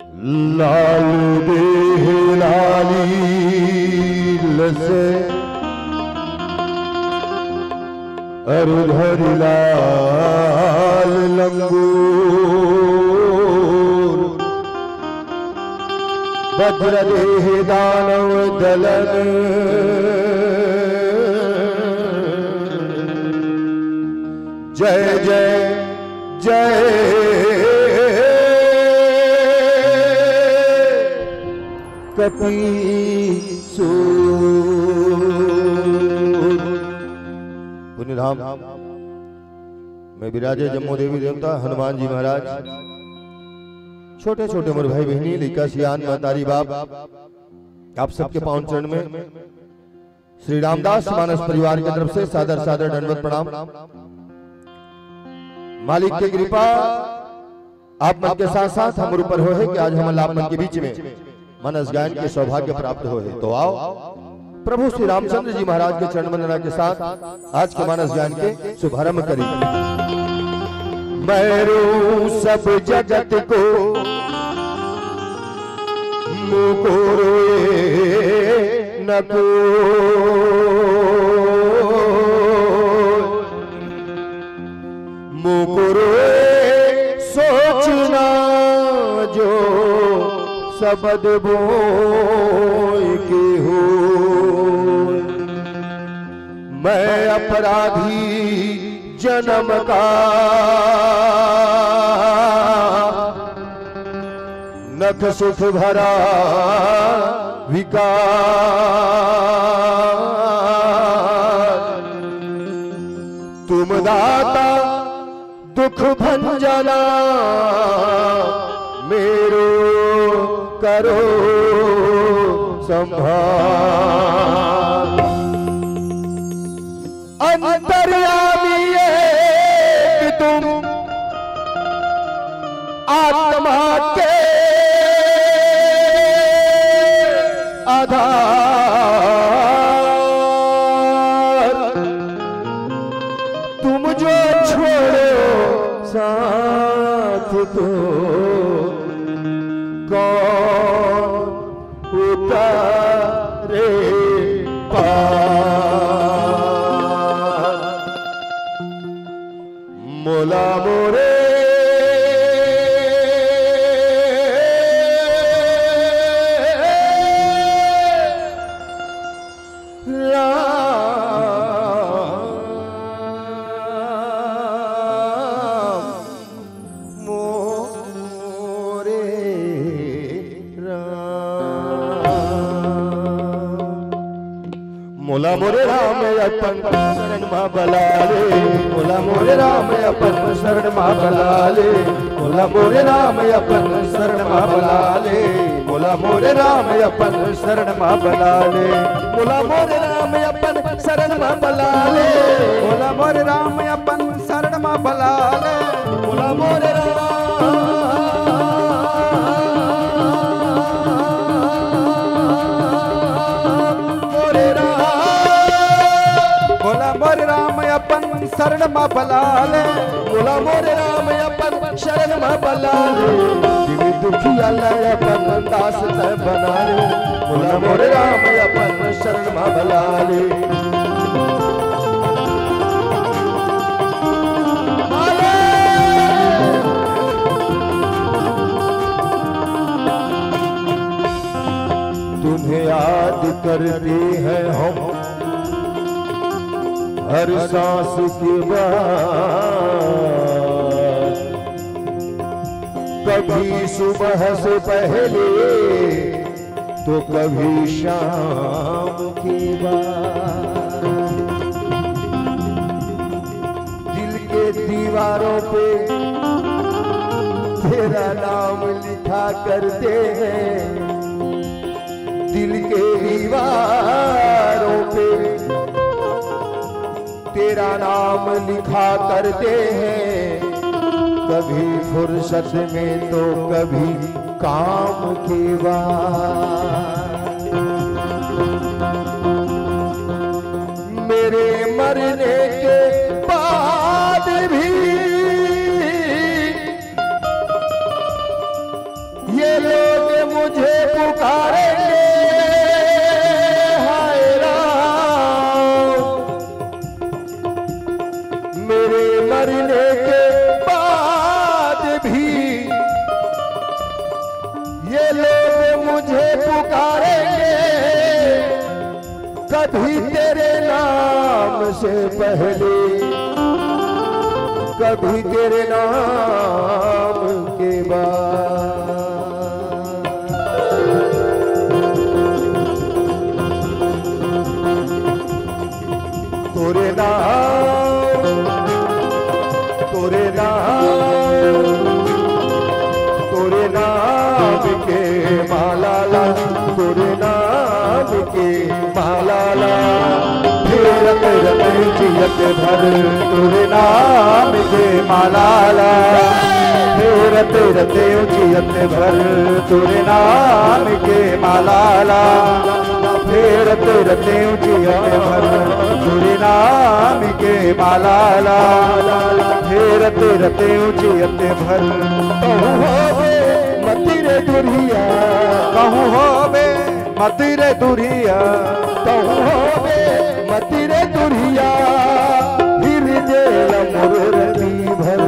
लाल देह लालील से अरुधर लाल लंगूर वज्र देह दानव दलन जय जय जय पुण्यधाम में विराजे जम्मू देवी देवता हनुमान जी महाराज, छोटे छोटे मोर भाई बहनी, लिका सियान महतारी बाप, आप सबके पावन चरण में श्री रामदास मानस परिवार की तरफ से सादर सादर दंडवत प्रणाम। मालिक की कृपा आप मन के साथ साथ हम ऊपर हो है कि आज हम आप मन के बीच में मानस गायन के सौभाग्य प्राप्त हो है। तो आओ प्रभु श्री रामचंद्र जी महाराज के चरण वंदना के साथ आज के मानस गायन के शुभारंभ करें। मैरू सब जगत को मुको रोए न को मुकुरोए सोचना जो सबद बोय के हो। मैं अपराधी जन्म का नख सुख भरा विकार, तुम दाता दुख भंजना मेरो करो संभाल। अंतर्यामी कि तुम आत्मा के आधार, तुम जो छोड़ो साथ तो कौन उतारे पार। मोला मोरे मोला मोरे राम अपन शरण मा बलाले, मोला मोरे राम अपन शरण मा बलाले, मोला मोरे राम अपन शरण मा बलाले, मोला मोरे राम अपन शरण मा बलाले, मोला मोरे राम अपन शरण मा बलाले, मोला मोरे राम अपन शरण मा बलाले, मोला मोरे राम अपन शरण मा बलाले, मोला मोरे राम अपन शरण मा बलाले, दिवी दुखिया लाय अपन दास तै बनाले, मोला मोरे राम अपन शरण मा बलाले। तुम्हें याद करते हैं हम हर सांस के बाद, कभी सुबह से पहले तो कभी शाम के बाद। दिल के दीवारों पे तेरा नाम लिखा करते हैं, दिल के दीवारों पे तेरा नाम लिखा करते हैं, कभी फुर्सत में तो कभी काम के बाद। मेरे मरने के बाद भी ये लोग मुझे पुकारेंगे, हाय राम, मेरे मरने के बाद भी ये लोग मुझे पुकारेंगे, कभी तेरे नाम से पहले, कभी तेरे नाम के बाद। तोरे नाम, तोरे नाम, तोरे नाम के मालाला, तोरे नाम के मालाला, फेरत रते जियत भर, तोरे नाम के मालाला, फेरत रते जियत भर, तोरे नाम के मालाला, फेरत रते जियत भर, तोरे नाम के मालाला, फेरत रते जियत भर। कहूँ होवे मतिरे दुरिया, कहूँ होवे मतिरे दुरिया, कहूँ होवे मतिरे दुरिया, हृदय मुरली भर,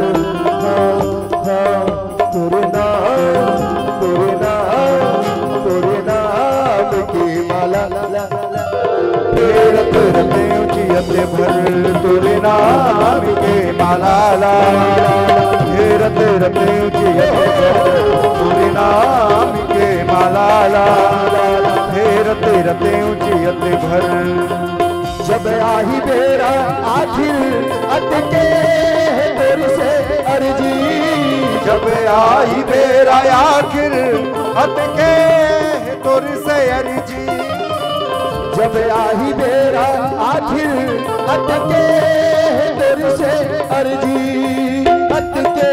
तोरे नाम, तोरे नाम, तोरे नाम की माला, फेरत रते जियत भर, तोरे नाम के मालाला, फेरत रते जियत भर, तोरे नाम के मालाला, फेरत रते जियत भर। जब आही बेरा आखिर अटके तोरी से अर्जी, जब आई बेरा आखिर अटके तोरी से अर्जी, जब आही बेरा आखिर अटके तोरी से अर्जी, अटके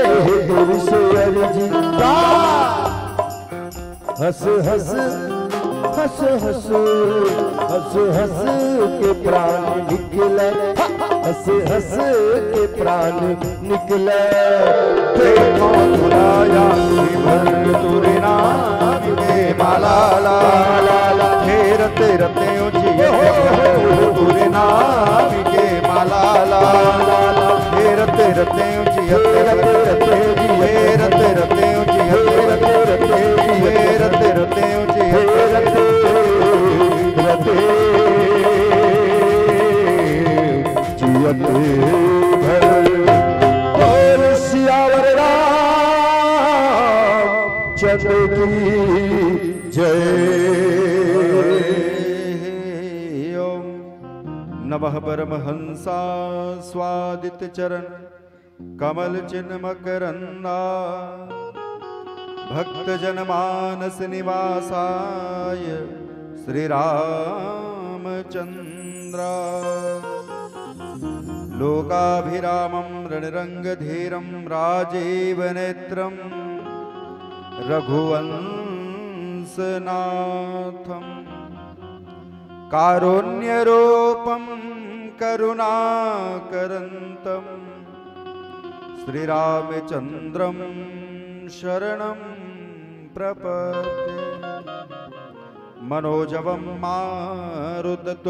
तोरी से अर्जी। हंस हंस हंस हंस हंस हंस के प्राण निकले, हंस हंस के प्राण निकले, देखो बुलाया भर, तोरे नाम के मालाला, फेरत रते जियत भर, तोरे नाम के मालाला, फेरत रते जियत भर, फेरत रते जियत भर, फेरत रते जियत जियत भर। और सियावर राम चंद्र की जय। ओम नमः परमहंसा स्वादित चरण कमल चिन्ह मकरंदा, भक्त जनमानस निवासाय श्री रामचंद्रा, लोकाभिरामं रणरंगधीरं राजीव नेत्रं रघुवंशनाथं, कारुण्यरूपं करुणाकरन्तं श्रीरामचन्द्रं शरणं प्रपद्ये। मनोजवं मारुततुल्यवेगं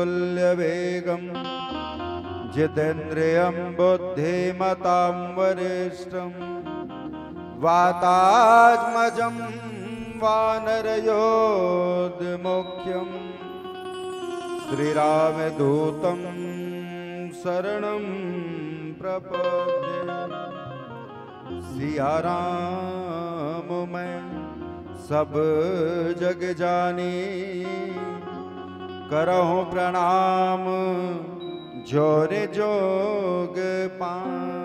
जितेन्द्रियं बुद्धिमतां वरिष्ठं, वातात्मजं वानरयोधमुख्यं श्रीरामदूतं शरणं प्रपद्ये। सिया राम मैं सब जग जानी, करहूँ प्रणाम जोरे जोग पाणी।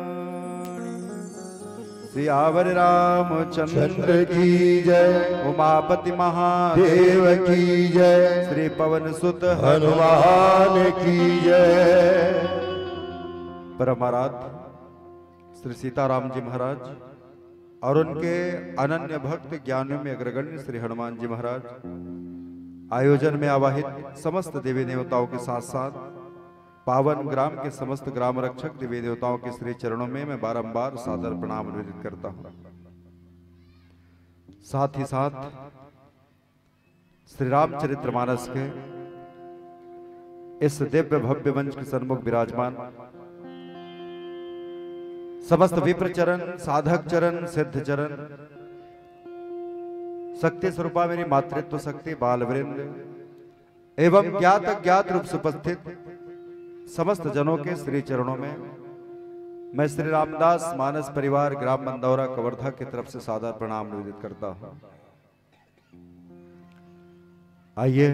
सियावर रामचंद्र की जय, उमापति महादेव की जय, श्री पवन सुत हनुमान की जय। परमाराध्य श्री सीताराम जी महाराज और उनके अनन्य भक्त ज्ञानियों में अग्रगण्य श्री हनुमान जी महाराज आयोजन में आवाहित समस्त देवी देवताओं के साथ साथ पावन ग्राम के समस्त ग्राम रक्षक देवी देवताओं के श्री चरणों में मैं बारंबार सादर प्रणाम निवेदित करता हूं। साथ ही साथ श्री रामचरितमानस के इस दिव्य भव्य मंच के सन्मुख विराजमान समस्त विप्र चरण, साधक चरण, सिद्ध चरण, शक्ति स्वरूपा मेरी मातृत्व शक्ति बाल वृंद एवं ज्ञात अज्ञात रूप से उपस्थित समस्त जनों के श्री चरणों में मैं श्री रामदास मानस परिवार ग्राम मंदौरा कवर्धा की तरफ से सादर प्रणाम निवेदित करता हूं। आइए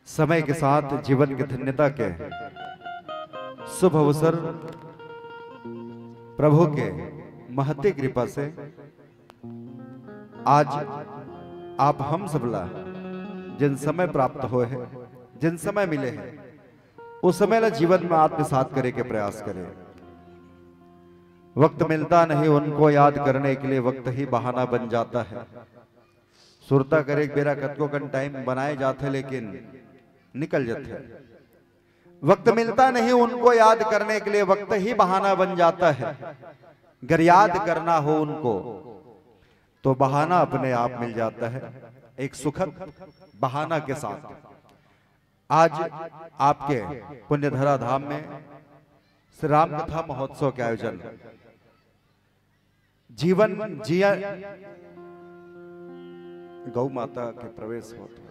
समय के साथ जीवन की धन्यता के शुभ अवसर प्रभु के महती कृपा से आज आप हम सबला जिन समय प्राप्त हुए हैं, जिन समय मिले हैं, उस समय ला जीवन में आत्मसात करे के प्रयास करें। वक्त मिलता नहीं उनको याद करने के लिए वक्त ही बहाना बन जाता है। सुरता करे बेरा कतको कन टाइम बनाए जाते लेकिन निकल जाते। वक्त मिलता नहीं उनको याद करने के लिए वक्त ही बहाना बन जाता है। अगर याद करना हो उनको तो बहाना अपने आप मिल जाता है, एक सुखद बहाना के साथ। आज आपके पुण्यधरा धाम में श्री राम कथा महोत्सव के आयोजन जीवन जिया गौ माता के प्रवेश होते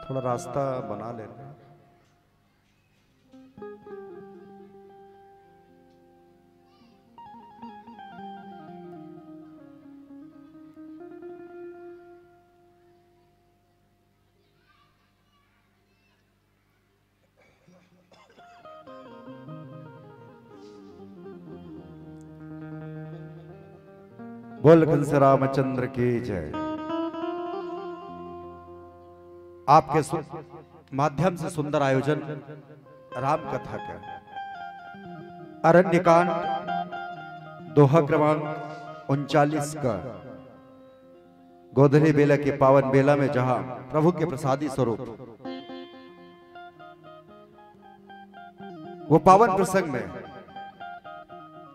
थोड़ा रास्ता बना लेना। बोल कंस रामचंद्र की जय। आपके माध्यम से सुंदर आयोजन राम कथा का अरण्यकांड दोहा क्रमांक 39 का गोधनी बेला के पावन बेला में जहां प्रभु के प्रसादी स्वरूप वो पावन प्रसंग में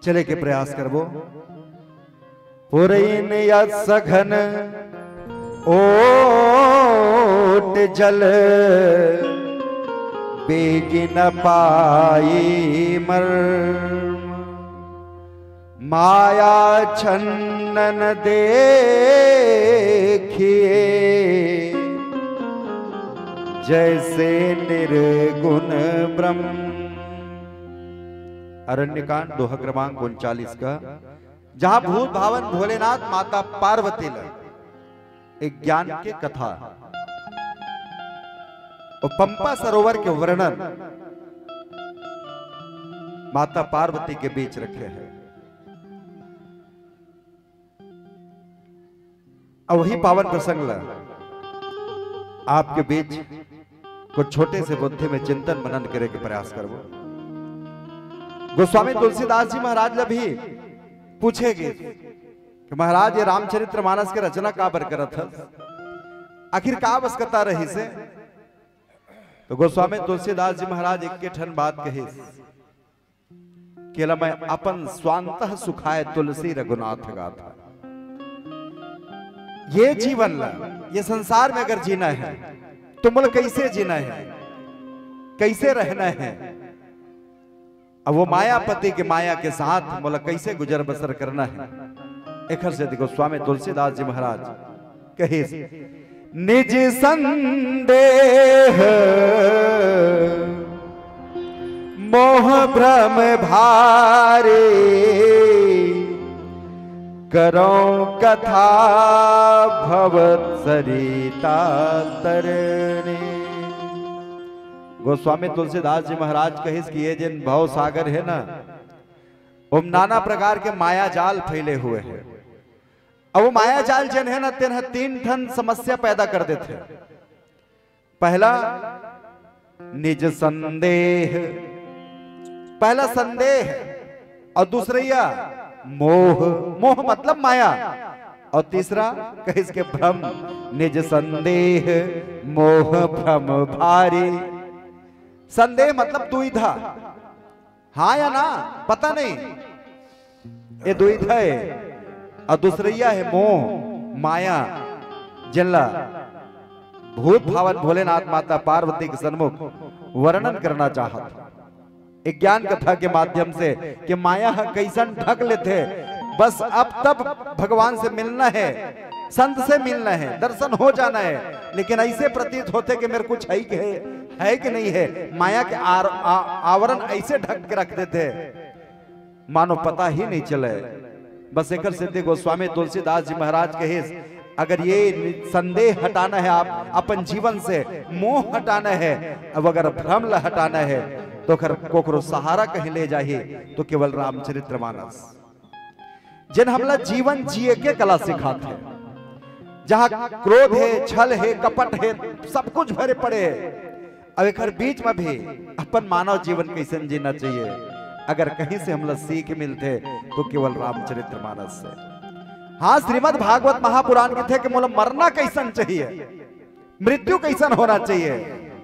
चले के प्रयास करबो। पुरैन या सघन ओट जल बेगी न पाई मर्म, माया छन्नन देखिए जैसे निर्गुण ब्रह्म। अरण्यकांड दोहा क्रमांक 39 का जहां भूत भावन भोलेनाथ माता पार्वती ने एक ज्ञान के कथा और पंपा सरोवर के वर्णन माता पार्वती के बीच रखे हैं। और वही पावन प्रसंग ला आपके बीच कुछ छोटे से बुद्धि में चिंतन मनन करे के प्रयास करो। गोस्वामी तुलसीदास जी महाराज भी पूछेगे कि महाराज ये रामचरितमानस के रचना का बर करत है, आखिर का आवश्यकता रही से? तो गोस्वामी तुलसीदास जी महाराज एक के ठन बात कही केला मैं अपन स्वांतः सुखाए तुलसी रघुनाथ गाथा। ये जीवन ला ये संसार में अगर जीना है तो मुझे कैसे जीना है, कैसे रहना है, अब वो मायापति के माया के साथ मुझे कैसे गुजर बसर करना है। एक से देखो स्वामी तुलसीदास जी महाराज कहे निज संदेह मोह भ्रम भारे, करो कथा भवत सरिता तरणे। गोस्वामी तुलसीदास जी महाराज कहे कि ये जिन भव सागर है ना, वो नाना प्रकार के माया जाल फैले हुए हैं। अब वो माया जाल जिन है ना तेन तीन ठन समस्या पैदा कर देते। पहला निज संदेह, पहला संदेह, और दूसरा मोह, मोह मतलब माया। और तीसरा कहे इसके भ्रम, निज संदेह मोह भ्रम भारी। संदेह मतलब दुविधा, हाँ या ना पता नहीं, ये दुविधा है। और दूसरिया है मोह माया, जिनला भूत भावन भोलेनाथ माता पार्वती के सन्मुख वर्णन करना चाहता एक ज्ञान कथा के माध्यम से कि माया कैसन ढक लेते, बस अब तब भगवान से मिलना है, संत से मिलना है, दर्शन हो जाना है। लेकिन ऐसे प्रतीत होते कि मेरे कुछ है कि नहीं है, माया के आवरण ऐसे ढक के रख देते मानो पता ही नहीं चले। बस एक सिद्धि गोस्वामी तुलसीदास जी महाराज कहे, अगर ये संदेह हटाना है, आप अपन जीवन से मोह हटाना है, अब अगर भ्रम हटाना है तो कोकरो सहारा कहीं ले जाइए तो केवल रामचरितमानस, जिन हमला जीवन जिए के कला सिखाते हैं, जहां क्रोध है, छल है, कपट है, सब कुछ भरे पड़े है। अब एक बीच में भी अपन मानव जीवन कैसे जीना चाहिए, अगर कहीं से हमला सीख मिलते तो केवल रामचरितमानस से। हाँ, श्रीमद् भागवत महापुराण के थे कि मोला मरना कैसन चाहिए, मृत्यु कैसन होना चाहिए,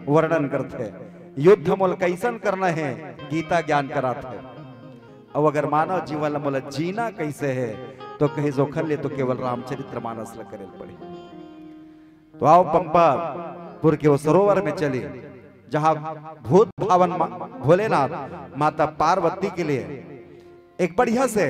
वर्णन करते। युद्ध मोल कैसन करना है, गीता ज्ञान कराते। अब अगर मानव जीवन मोला जीना कैसे है तो कहीं जोखन ले तो केवल रामचरितमानस करे पड़े। तो आओ पंपापुर के वो सरोवर में चले, जहां भूत भावन भोलेनाथ माता पार्वती के लिए एक बढ़िया से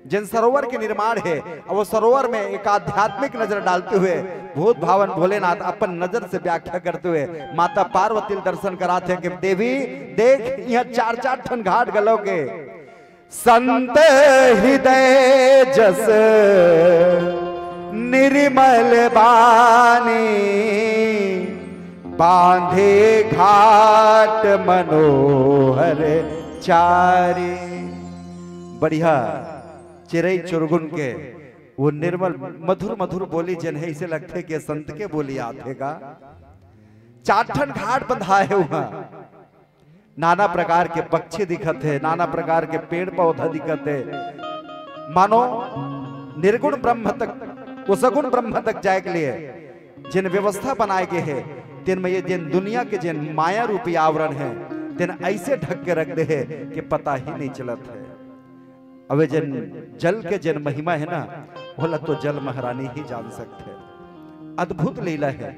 जिन सरोवर के निर्माण है, और वो सरोवर में एक आध्यात्मिक नजर डालते हुए भूत भावन भोलेनाथ अपन नजर से व्याख्या करते हुए माता पार्वती दर्शन कराते हैं कि देवी देख, यहाँ 4-4 ठन घाट गलोगे, संत हृदय जस निर्मल बानी, बांधे घाट मनोहर चारी। बढ़िया चिरई चुरगुन के वो निर्मल मधुर मधुर बोली जन है, इसे लगते कि संत के बोली आते का। 4 ठन घाट बंधाए वहां, नाना प्रकार के पक्षी दिखत है, नाना प्रकार के पेड़ पौधा दिखत है, मानो निर्गुण ब्रह्म तक वो सगुण ब्रह्म तक जाए के लिए जिन व्यवस्था बनाए गए है, तिन में ये जिन दुनिया के जिन माया रूपी आवरण है, तिन ऐसे ढक के रख दे है कि पता ही नहीं चलत है। अब जिन जल के जिन महिमा है ना, बोला तो जल महारानी ही जान सकते हैं। अद्भुत लीला है,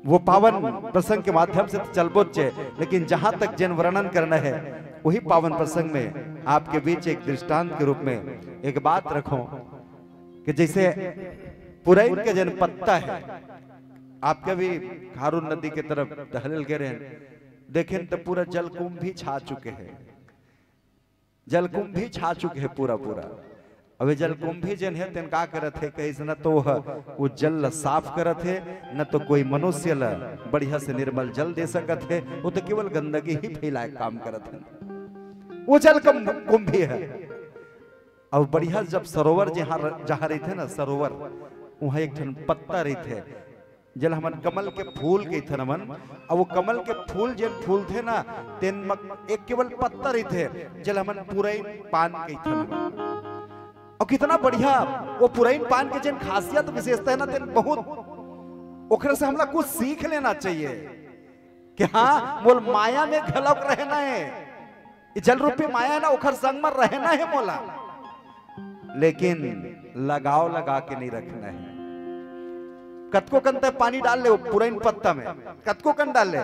वो पावन प्रसंग के माध्यम से चलबोचे, लेकिन जहां तक जिन वर्णन करना है वही पावन प्रसंग में आपके बीच एक दृष्टांत के रूप में एक बात रखो कि जैसे पुरैन के जिन पत्ता है, आप कभी खारून नदी की तरफ टहल गए हैं, देखें तो पूरा जलकुंभ भी छा चुके हैं, जलकुंभ भी छा चुके हैं पूरा। अब जलकुंभ भी जन है तेन का करत है, कहीं न तो वो जल साफ करत है, न तो कोई मनुष्य ला बढ़िया से निर्मल जल दे सकत है, वो तो केवल गंदगी ही फैलाए काम करत है। वो जल कुंभ भी है। अब बढ़िया जब सरोवर जहाँ रही थे ना, सरोवर वहां एक ठन पत्ता रही थे, जल हमन कमल के फूल के थे नमन, और वो कमल के फूल जिन फूल थे ना, तेन एक केवल पत्ता रही थे, जल हमन पुरैन पान के थे नमन। और कितना बढ़िया वो पुरैन पान के जिन खासियत विशेषता है ना, तेन बहुत ओखरे से हमला कुछ सीख लेना चाहिए कि हाँ मोल माया में घलक रहना है, जल रूपी माया है ना, ओखर संग में रहना है मोला, लेकिन लगाव लगा के नहीं रखना है। कतको कन पानी डाल ले वो पुरैन पत्ता में, कतको कन डाल ले,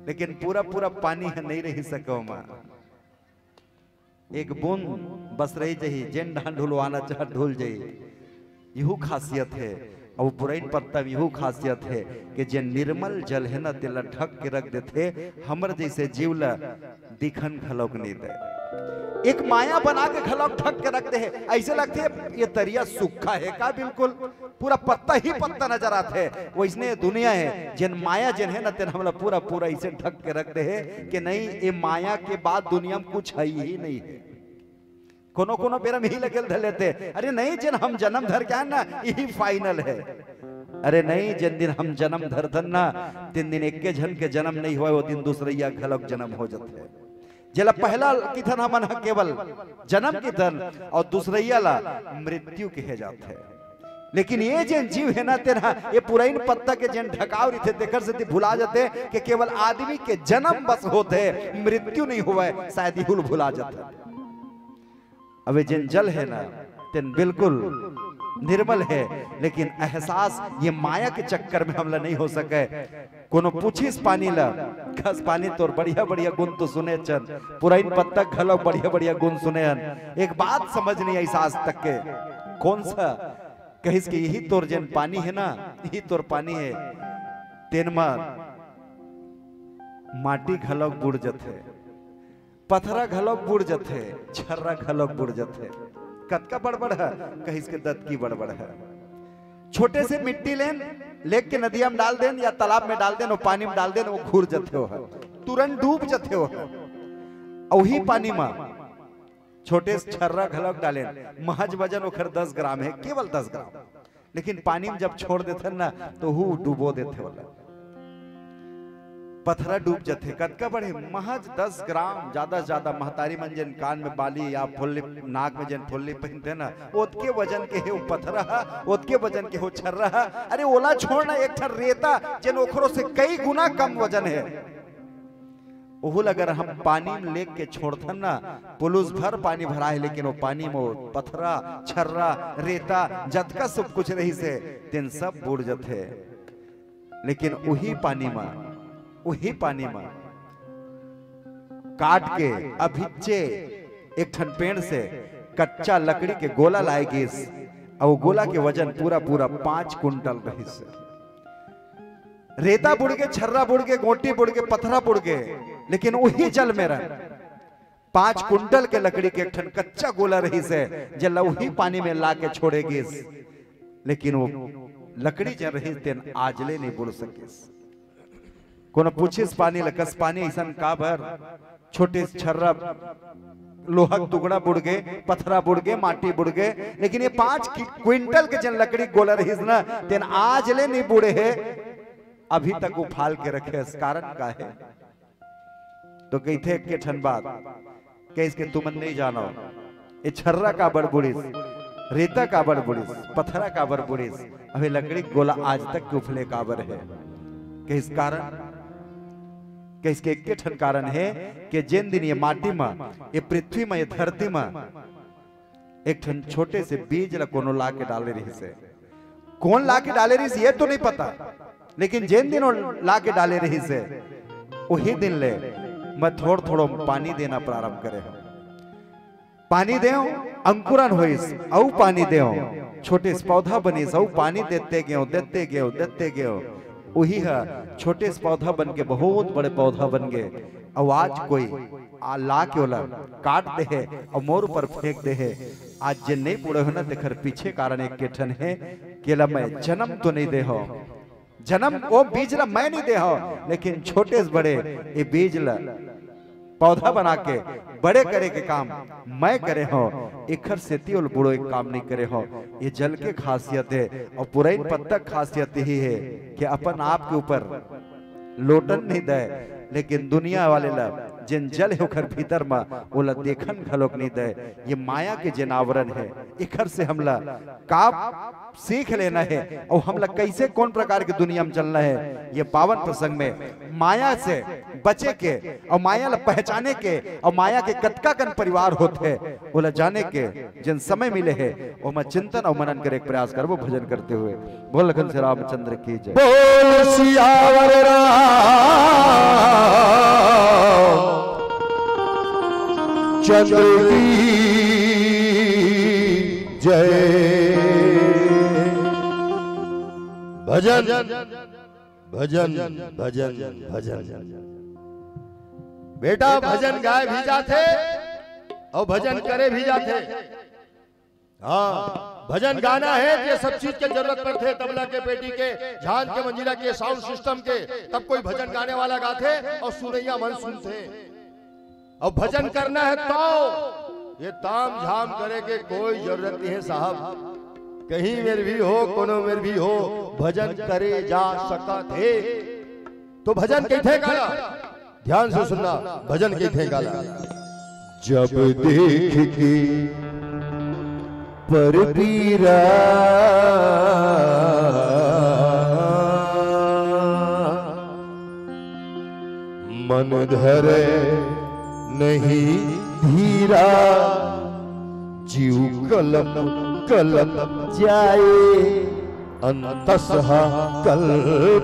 लेकिन पूरा पानी है नहीं रह सको मां, एक बूंद बस रही चाहिए, जिन ढान ढुलवाना चाह ढुल जाइए, यहू खासियत है। और पुरैन पत्ता में यहू खासियत है कि जे निर्मल जल है ना, तेला ढक के रख देते, हमर जैसे जीवला दिखन खलोक नहीं दे, एक माया बना के खलोक ढक के रखते हैं, ऐसे लगते है ये तरिया सूखा है का, बिल्कुल पूरा पत्ता ही पत्ता नजर आते है। वो इसने दुनिया है जिन माया जिन है ना, तेन हमला पूरा ऐसे ढक के रखते हैं कि नहीं, ये माया के बाद दुनिया में कुछ है ही नहीं है। कोनो बेरा में ही लगे धर लेते, अरे नहीं जिन हम जन्म धर क्या ना यही फाइनल है, अरे नहीं जिन दिन हम जन्म धर धन ना, 3 दिन एक जन के जन्म नहीं हुआ, वो दिन दूसरे खलक जन्म हो जाते है। जला पहला की धन हमन केवल जन्म की धन और दूसरैया ला मृत्यु के जाते है। लेकिन ये जेन जीव है ना तेरा ये पुराइन पत्ता के जेन ढकाव रही देकर से भुला जाते कि केवल आदमी के जन्म बस होते मृत्यु नहीं हुआ है, शायद ही भुला जाता। अबे जेन जल है ना तेन बिल्कुल निर्मल है, लेकिन एहसास ये माया के चक्कर में हमला नहीं हो सके। कोनो पूछिस पानी ला खस पानी तोर बढ़िया बढ़िया गुण तो सुने चन, पुराइन पत्ता घलो बढ़िया बढ़िया गुण सुने हन, एक बात समझ नहीं आई आज तक के कौन सा कहिस कि यही तोर जेन पानी है ना यही तोर पानी है। तेन माटी घलोक बुड़ जथे, पथरा घलोक बुड़ जथे, छर्रा घलोक बुड़ जथे। कतका बड़बड़ है कहिस के दत्त की बड़बड़ है। छोटे से मिट्टी लेन लेक के नदिया में डाल देन या तालाब में डाल देन और पानी में डाल देन, वो घूर जथे हो है, तुरंत डूब जथे हो है। वही पानी में छोटे से छर्रा घलोक डाले, महज वजन ओखर 10 ग्राम है, केवल 10 ग्राम, लेकिन पानी में जब छोड़ देते ना तो हु डूबो देते वाला पथरा डूब जाते। कतका बड़े महज 10 ग्राम, ज्यादा से ज्यादा महतारी मन जन कान में बाली या फुल्ली नाक में जन फुल्ली पहनते ना ओतके वजन के है वो पथरा, ओतके वजन के हो छर्रा। अरे ओला छोड़ना एक ठर रेता जन ओखरों से कई गुना कम वजन है, ओहुल अगर हम पानी में लेक के छोड़थन ना पुलुस भर पानी भरा है, लेकिन वो पानी में पथरा छर्रा रेता जतका सब कुछ रही से तेन सब बुड़ जथे। लेकिन वही पानी में काट के अभिच्चे एक ठन पेड़ से कच्चा लकड़ी के गोला लाएगी और वो गोला के वजन पूरा 5 कुंटल रही से। रेता बुड़ के, छर्रा बुड़ के, गोटी बुड़ के, पथरा बुड़ के, लेकिन वही जल में रह 5 कुंटल के लकड़ी के एक ठन कच्चा गोला रही से जल वही पानी में ला के छोड़ेगी, लेकिन वो लकड़ी जल रही तेन आजले नहीं बुड़ सके। कोनो पूछिस पानी लकस पानी ऐसा का भर छोटे छर्रा लोहा टुकड़ा बुड़ गए, पथरा बुड़ गए, माटी बुड़ गए, लेकिन ये 5 क्विंटल के जन लकड़ी गोला रही ना तेन आजले नहीं बुड़े है, अभी तक वो फाल के रखे। इस कारण का है तो कहते के ठन बात के इसके तुमन नहीं जानो, ये छर्रा का बड़ बुड़ीस, रेता का बड़ बुड़ीस, पथरा का बड़ बुड़ीस, अभी लकड़ी गोला आज तक के उफले काबर है। के इस कारण के इसके एक ठन कारण है कि जिन दिन ये माटी में, ये पृथ्वी में, ये धरती में एक ठन छोटे से बीज ला कोनो ला के डाले रही से, कौन ला के डाले रही से ये तो नहीं पता, लेकिन जिन दिन ला के डाले रही से वही दिन ले मैं थोड़ा पानी देना प्रारंभ करे। पानी दे अंकुरन होइस औ पानी दे छोटे से पौधा बनीस औ पानी देते गए वही है छोटे से पौधा बन के बहुत बड़े पौधा बन गए। और आज कोई ला के ओला काट दे है और मोर ऊपर फेंक दे है। आज जे नहीं पूरे हो ना देखर पीछे कारण एक के ठन है केला मैं जन्म तो नहीं दे हो, जन्म वो बीज ला मैं नहीं दे हो, लेकिन छोटे से बड़े ये बीज ला पौधा बना के बड़े करे के काम मैं करे हो, इखर सेती और बुढ़ो एक काम नहीं करे हो। ये जल के खासियत है और पुराइन पत्ता खासियत ही है कि अपन आप के ऊपर लोटन नहीं दे, लेकिन दुनिया वाले ला जिन जल है उखर भीतर में ओला देखन घलोक नहीं दे। ये माया के जिन आवरण है इखर से हमला का सीख लेना है और हमला कैसे कौन प्रकार की दुनिया में चलना है। ये पावन प्रसंग में माया से बचे के और माया ला पहचाने के और माया के कतका कन परिवार होते ओला जाने के जिन समय मिले है वो मैं चिंतन और मनन करे प्रयास करबो भजन करते हुए। बोल लखन श्री रामचंद्र की जय। बोल सियावर चंद्र की जय। भजन भजन भजन भजन बेटा भजन गाए भी जाते और भजन करे भी जाते। हाँ भजन गाना है ये सब चीज के जरूरत पड़ते, तबला के, पेटी के, झांझ के, मंजीरा के, साउंड सिस्टम के, तब कोई भजन गाने वाला गाते और सुनैया मन सुनते। और भजन करना है तो ये ताम झाम करे के कोई जरूरत नहीं है साहब। कहीं मेर भी हो कोनो मेर भी हो भजन करे जा सका थे तो भजन कैथे गाना ध्यान से सुनना, भजन के थे गाला। जब देख के पर पीरा मन धरे नहीं धीरा, जीव कलप कलप जाए अंतसह कल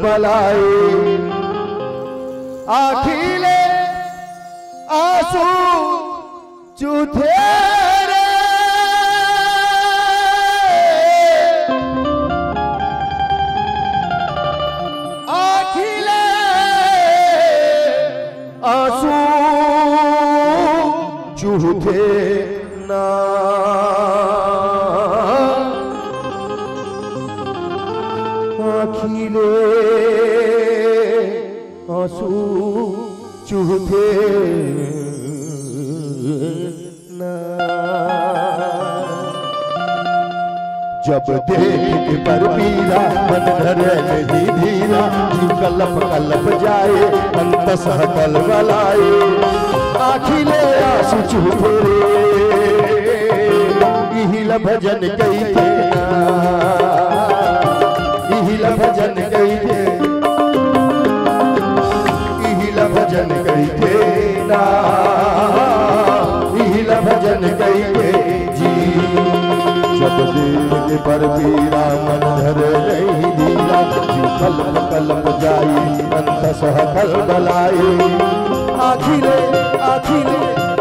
बलाए। आखिले आंसू चूथे रे, आखिले आंसू चूथे ना, आखिले आंसू चूथे ना। जब देख पर पीरा मन धरे नहीं धीरा, जीव कलप कलप जाए अंतसह कल बलाए। आखिले आंसू चूथे रे, इहिला भजन कई थे ना, इहिला भजन कई थे, इहिला भजन कई थे ना, इहिला भजन कई थे जी। जब देख पर पीरा मन धरे नहीं धीरा, जीव कलप कलप जाए अंतसह कल बलाए। आखिले आखिले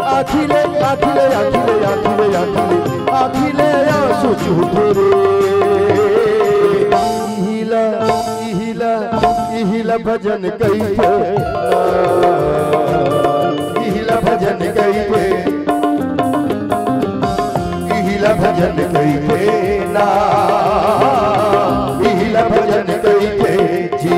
आखिले आखिले आखिले आखिले आखिले आखिले आंसू चूथे रे, इहिला इहिला इहिला भजन कई थे, इहिला भजन कई थे, इहिला भजन कई थे ना, इहिला भजन कई थे जी।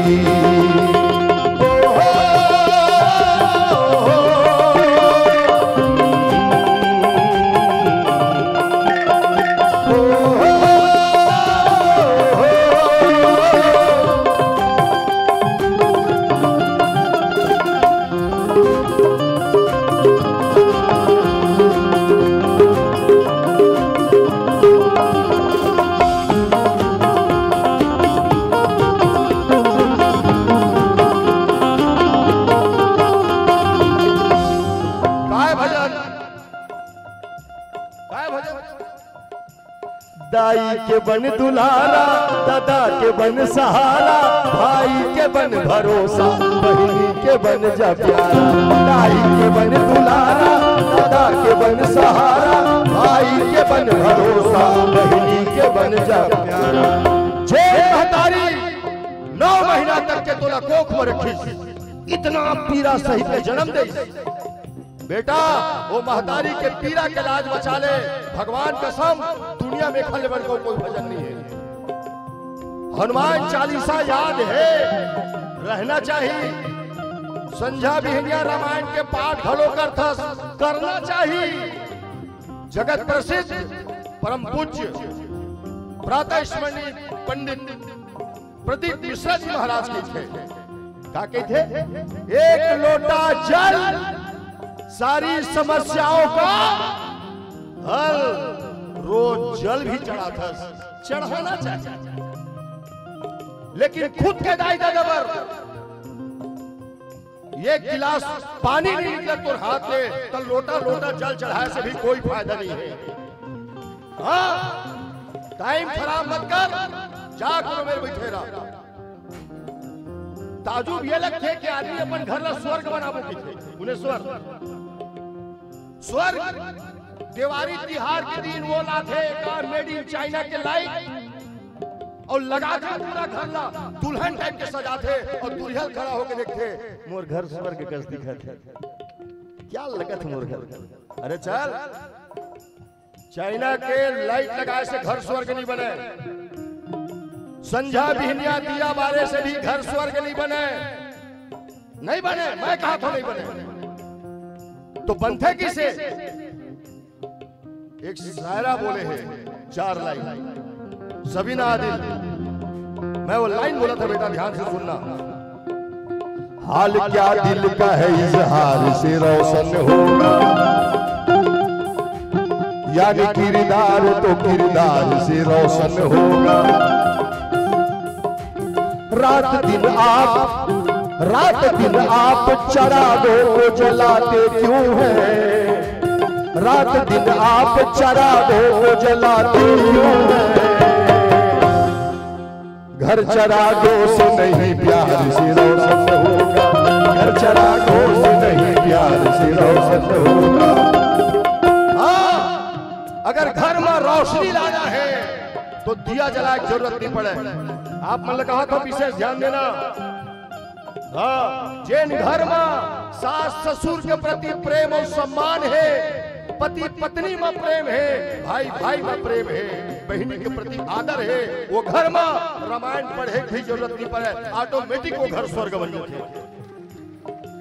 दाई के बन दुलारा, दादा के बन सहारा, भाई के बन भरोसा, बहनी के बन जा प्यारा। दाई के बन दुलारा, दादा के बन सहारा, भाई के बन भरोसा, बहनी के बन जा प्यारा। जे महतारी 9 महीना तक के तोला कोख में रखी, इतना पीरा सही के जन्म दे बेटा, वो महतारी के पीरा के लाज बचा ले। भगवान कसम, दुनिया में खल बन को कोई भजन नहीं है। हनुमान चालीसा याद है, रहना चाहिए। संझा बिहनिया रामायण के पाठ घलो करना चाहिए। जगत प्रसिद्ध परम पूज्य प्रातः स्मरणीय पंडित प्रदीप मिश्रा जी महाराज के थे। क्या कहते? एक लोटा जल सारी समस्याओं का हल। रोज जल भी चढ़ाना चाहिए, लेकिन खुद के दाई दादा पर ये गिलास पानी नहीं निकला तो हाथ ले तो लोटा लोटा जल चढ़ाए से भी कोई फायदा नहीं है। हाँ, टाइम खराब मत कर, जा करो मेरे बैठे रहा। ताजुब ये लगते कि आदमी अपन घर ला स्वर्ग बनाबो के उन्हें स्वर्ग दिवाली तिहार के दिन वो लाते कार मेड इन चाइना के लाइट और लगा के पूरा घर ला दुल्हन टाइप के सजाते और दुल्हन खड़ा होके देखते मोर घर स्वर्ग कस दिखत। क्या लगत मोर घर? अरे चल, चाइना के लाइट लगाए से घर स्वर्ग नहीं बने। संझा बिहनिया दिया बारे से भी घर स्वर्ग नहीं बने। नहीं बने, मैं कहा था नहीं बने। तो बनते किसे? एक शायरा बोले हैं 4 लाइन, सबीना आदिल। मैं वो लाइन बोला था बेटा, ध्यान से सुनना। हाल क्या दिल का है इजहार से रोशन होगा, यानी किरदार तो किरदार से रोशन होगा। रात दिन आप चरागों को जलाते क्यों हैं? रात दिन आप चरागों को जलाते क्यों हैं? घर चरागों से नहीं प्यार से रोशन होगा, घर चरागों से नहीं प्यार से रोशन होगा। हाँ, अगर घर में रोशनी लाना है तो दिया जलाए की जरूरत नहीं पड़े। आप मैंने कहा था विशेष ध्यान देना। हाँ, जिन घर में सास ससुर के प्रति प्रेम और सम्मान है, पति पत्नी में प्रेम है, भाई भाई में प्रेम है, बहनी के प्रति आदर है, वो घर में रामायण पढ़े की जरूरत नहीं पड़े, ऑटोमेटिक वो घर स्वर्ग बन जाते।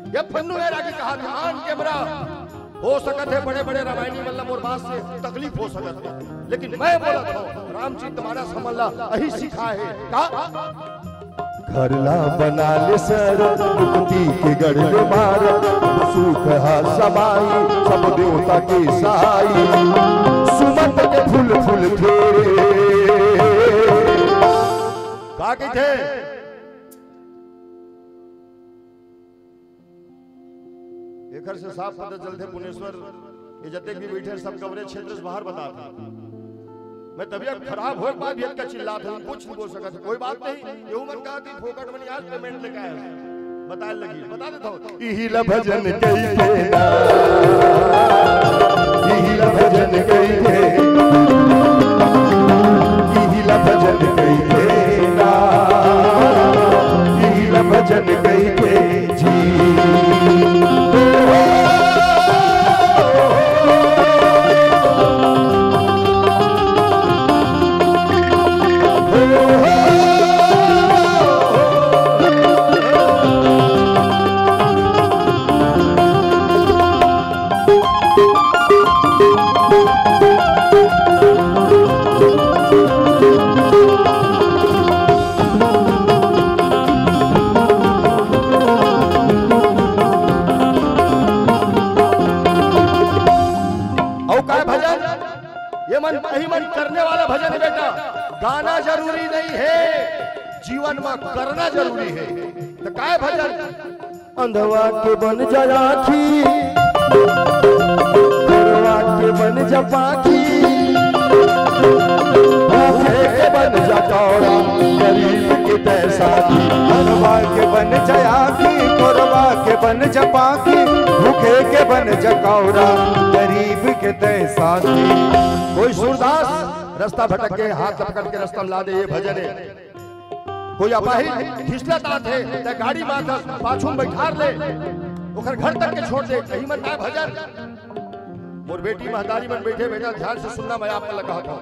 ये पन्नू है रागी कहा ध्यान कैमरा हो सकते है, बड़े बड़े रामायणी मतलब और बात से तकलीफ हो सकती है, लेकिन मैं बोला था रामचरित तुम्हारा समझला यही सिखा है का घर ला बना ले सर मुक्ति के गढ़ में मार, सुख हा समाई सब देवता के सहाई, सुमत के फूल फूल थे का के थे। एक घर से साफ पता चलते पुनेश्वर ये जते भी बैठे सब कवरेज क्षेत्र से बाहर बताते। मैं तबीयत खराब हो बाद भी का चिल्लात हूं, कुछ नहीं बोल सका। कोई बात नहीं, ये मन कहा कि फोकट में आज पेमेंट लेके आया बता लगी बता देता हूं। इही ल भजन कई के ना, इही ल भजन कई के, इही ल भजन कई के ना, इही ल भजन कई के जी। करने वाला भजन बेटा, गाना जरूरी नहीं है, जीवन में करना जरूरी है। तो काय भजन अंधवा के बन जा आँखी, करवा के बन जा पाखी, भूखे के बन जा कौड़ा, गरीब के पैसा की। अंधवा के बन जा आँखी, करवा के बन जा पाखी, भूखे के बन जा कौड़ा, गरीब के पैसा की। कोई सूरदास रास्ता भटक के हाथ पकड़ के रास्ता में ला दे, ये भजन है। कोई अपाहिज फिसलत आते ते गाड़ी माथस पाछू बैठार ले, ओकर घर तक के छोड़ दे, कहीं मन ना भजन। मोर बेटी महतारी मन बैठे बेटा ध्यान से सुनना, मैं आपको लगा था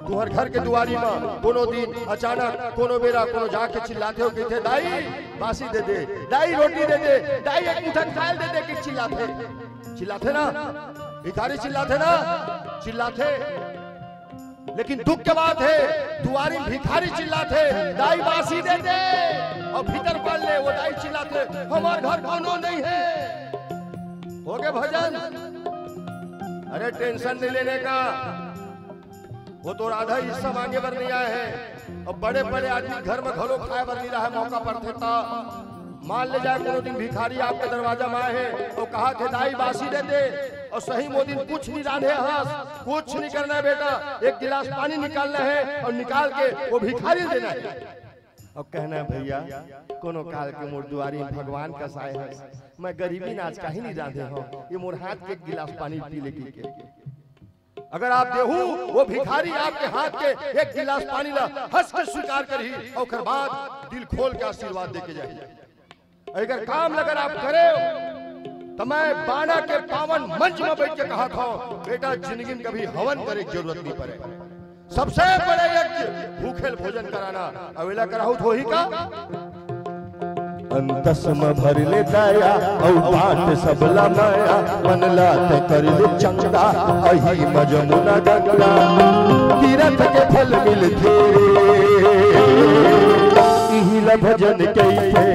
तुहर घर के दुआरी में कोनो दिन अचानक कोनो बेरा कोनो जाके चिल्लाते हो कहते दाई बासी दे दे, दाई रोटी दे दे, दाई एक मुठ्ठा खाल दे दे, कि चिल्लाते ना भिखारी चिल्लाते ना चिल्लाते। लेकिन दुख की बात है दुआरी भिखारी चिल्लाते दाई बासी दे दे, और भीतर पड़ ले वो दाई चिल्लाते हमारे घर कोनो नहीं है। हो गए भजन। अरे टेंशन नहीं लेने का, वो तो आधा हिस्सा मांगे बर नहीं आए हैं, और बड़े बड़े आदमी घर में घरों खाए बर नहीं रहा है, मौका पर थे ता मान ले जाए कोनो दिन भिखारी आपके दरवाजा में आए हैं तो कहा थे दाई बासी दे दे, और सही मोदी कुछ नहीं रांधे हंस, कुछ नहीं करना है बेटा, एक गिलास पानी निकालना है और निकाल के वो भिखारी देना है। और कहना है भैया कोनो काल के मोर दुआरी भगवान का साय है, मैं गरीबी नाच का ही नहीं रांधे हो, ये मोर हाथ के एक गिलास पानी पी लेगी के। अगर आप देहू वो भिखारी आपके हाथ के एक गिलास पानी ला हंस के स्वीकार करी, और बाद दिल खोल के आशीर्वाद दे के जाए। अगर काम अगर आप करे तो मैं बाणा के पावन मंच में बैठ के कहा था बेटा जिंदगी में कभी हवन करे की जरूरत नहीं पड़े, सबसे बड़े यज्ञ भूखे भोजन कराना, अवेला कराऊ तो ही का अंतस में भर ले दया और बाट सब लमाया, मन लात कर ले चंदा अही मजमुना गंगा, तीरथ के फल मिलते इही ल भजन कई थे।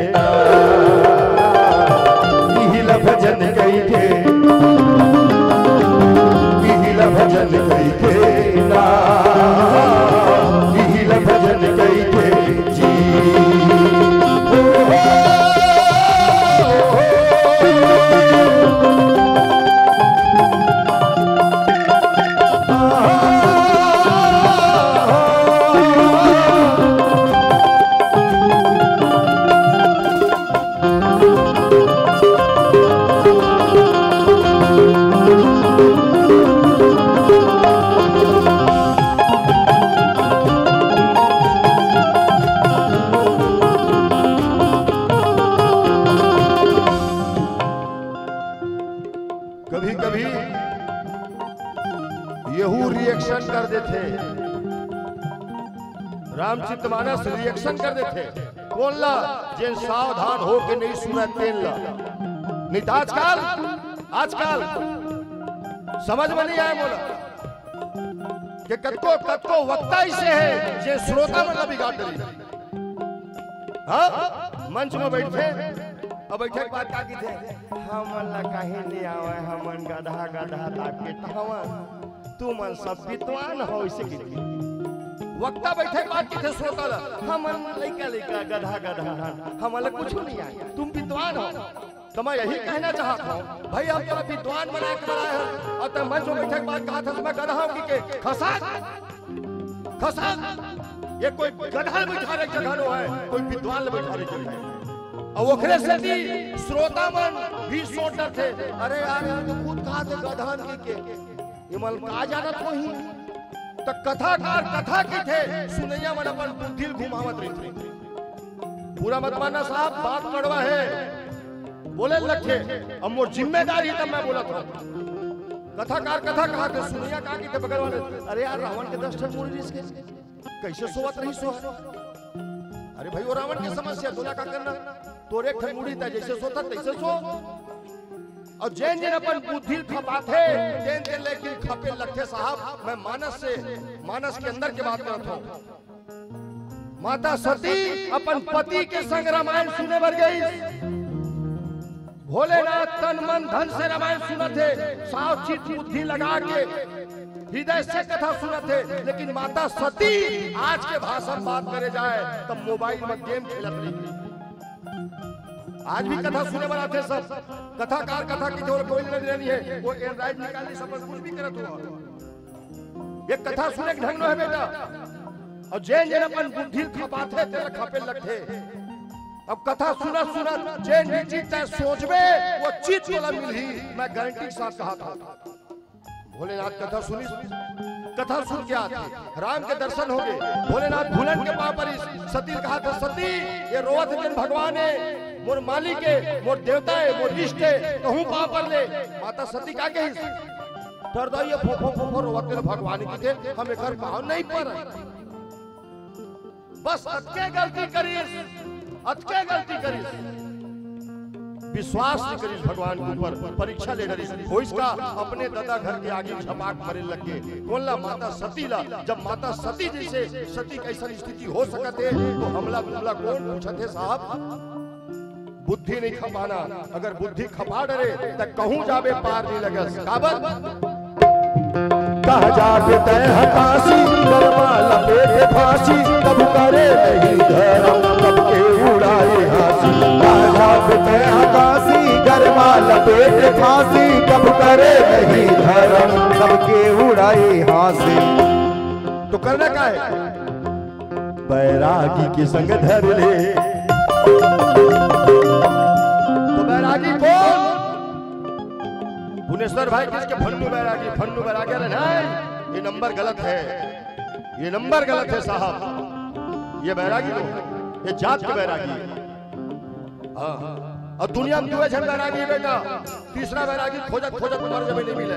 रामचित मानस रिएक्शन कर देते कौन ला जिन सावधान हो के नहीं सुना तेल ला नहीं तो आजकल समझ में नहीं आया बोला कि कत्को वक्ता ऐसे है जे श्रोता मतलब बिगाड़ दे हाँ मंच में बैठे अब बैठे के बाद का की थे हमन ला काहे नहीं आवे हमन गधा ताप के तहवा तू मन सब विद्वान हो इसे की वक्ता बैठे के बाद की थे श्रोता ला हमन लइका गधा हमन कुछ नहीं आया तुम विद्वान हो तो मैं यही कहना चाहता हूँ भाई आप तो विद्वान बना के बनाए हैं और तब मंच में बैठे के बाद कहा था मैं गधा हूँ कि खसा ये कोई गधा बैठा रहे जगह है कोई विद्वान बैठा रहे जगह है और ओखरे से भी श्रोता मन भी सोचते थे अरे यार तो खुद कहा थे गधान के ये मल का जानत हो ही तो कथाकार कथा की थे सुनैया मन अपन दिल घुमावत रही थे पूरा मत मानना साहब बात कड़वा है बोले लखे अब मोर जिम्मेदारी तब मैं बोला था कथाकार कथा कहा थे सुनैया कहा की थे बगल वाले अरे यार रावण के 10 ठन मुड़ी इसके कैसे सोवत रही सो अरे भाई वो रावण की समस्या तोला का करना तोरे ठन मुड़ी था जैसे सोता तैसे सो और जैन जैन अपन बुद्धि खपाते जैन लेकिन खपे लखे साहब मैं मानस के अंदर की बात करता हूँ माता सती अपन पति के संग रामायण सुने बर गई भोलेनाथ तन मन धन से रामायण सुना थे साव चित बुद्धि लगा के हृदय से कथा सुना थे लेकिन माता सती आज के भाषण बात करे जाए तब मोबाइल में गेम खेलत रही आज भी कथा सुने वाला थे सब कथाकार कथा की जो कोई नहीं है वो एंड्रॉइड निकालने सब कुछ भी करत हुआ ये कथा सुने के ढंग न है बेटा और जैन जैन अपन बुद्धि खपाते तेरे खपे लगे अब कथा सुना जैन भी चीज चाहे सोचबे वो चीज वाला मिली मैं गारंटी के साथ कहा था भोलेनाथ कथा सुन के आते राम के दर्शन हो गए भोलेनाथ भूलन के पाप पर सती कहा था सती ये रोवत दिन भगवान है मोर मालिक है मोर देवता है मोर इष्ट है कहूं पाप पर ले माता सती का कही डरदाइए फो रोवत दिन भगवान की थे हमें घर कहा नहीं पर बस अटके गलती करी विश्वास नहीं करी भगवान के ऊपर परीक्षा ले रही हो इसका अपने दादा घर के आगे छपाक मरे लगे बोला माता सती ला जब माता सती जैसे सती कैसा स्थिति हो सकते तो हमला कौन पूछते साहब बुद्धि नहीं खपाना अगर बुद्धि खपा डरे तो कहूं जाबे पार नहीं लगे काबर कहा जाके तय हतासी गरमा लपेटे फांसी कब करे नहीं धर्म कब के उड़ाए हासी कहा जाके तय हतासी गरमा लपेटे फांसी कब करे नहीं धर्म कब के उड़ाए हासी तो करना क्या है बैरागी के संग धर ले तो बैरागी कौन भुवनेश्वर भाई किसके फन्नू बैरागी नहीं ये नंबर गलत है साहब ये बैरागी लोग ये जात के बैरागी है हाँ और दुनिया में दुए झन बैरागी है बेटा तीसरा बैरागी खोजत मर जब नहीं मिले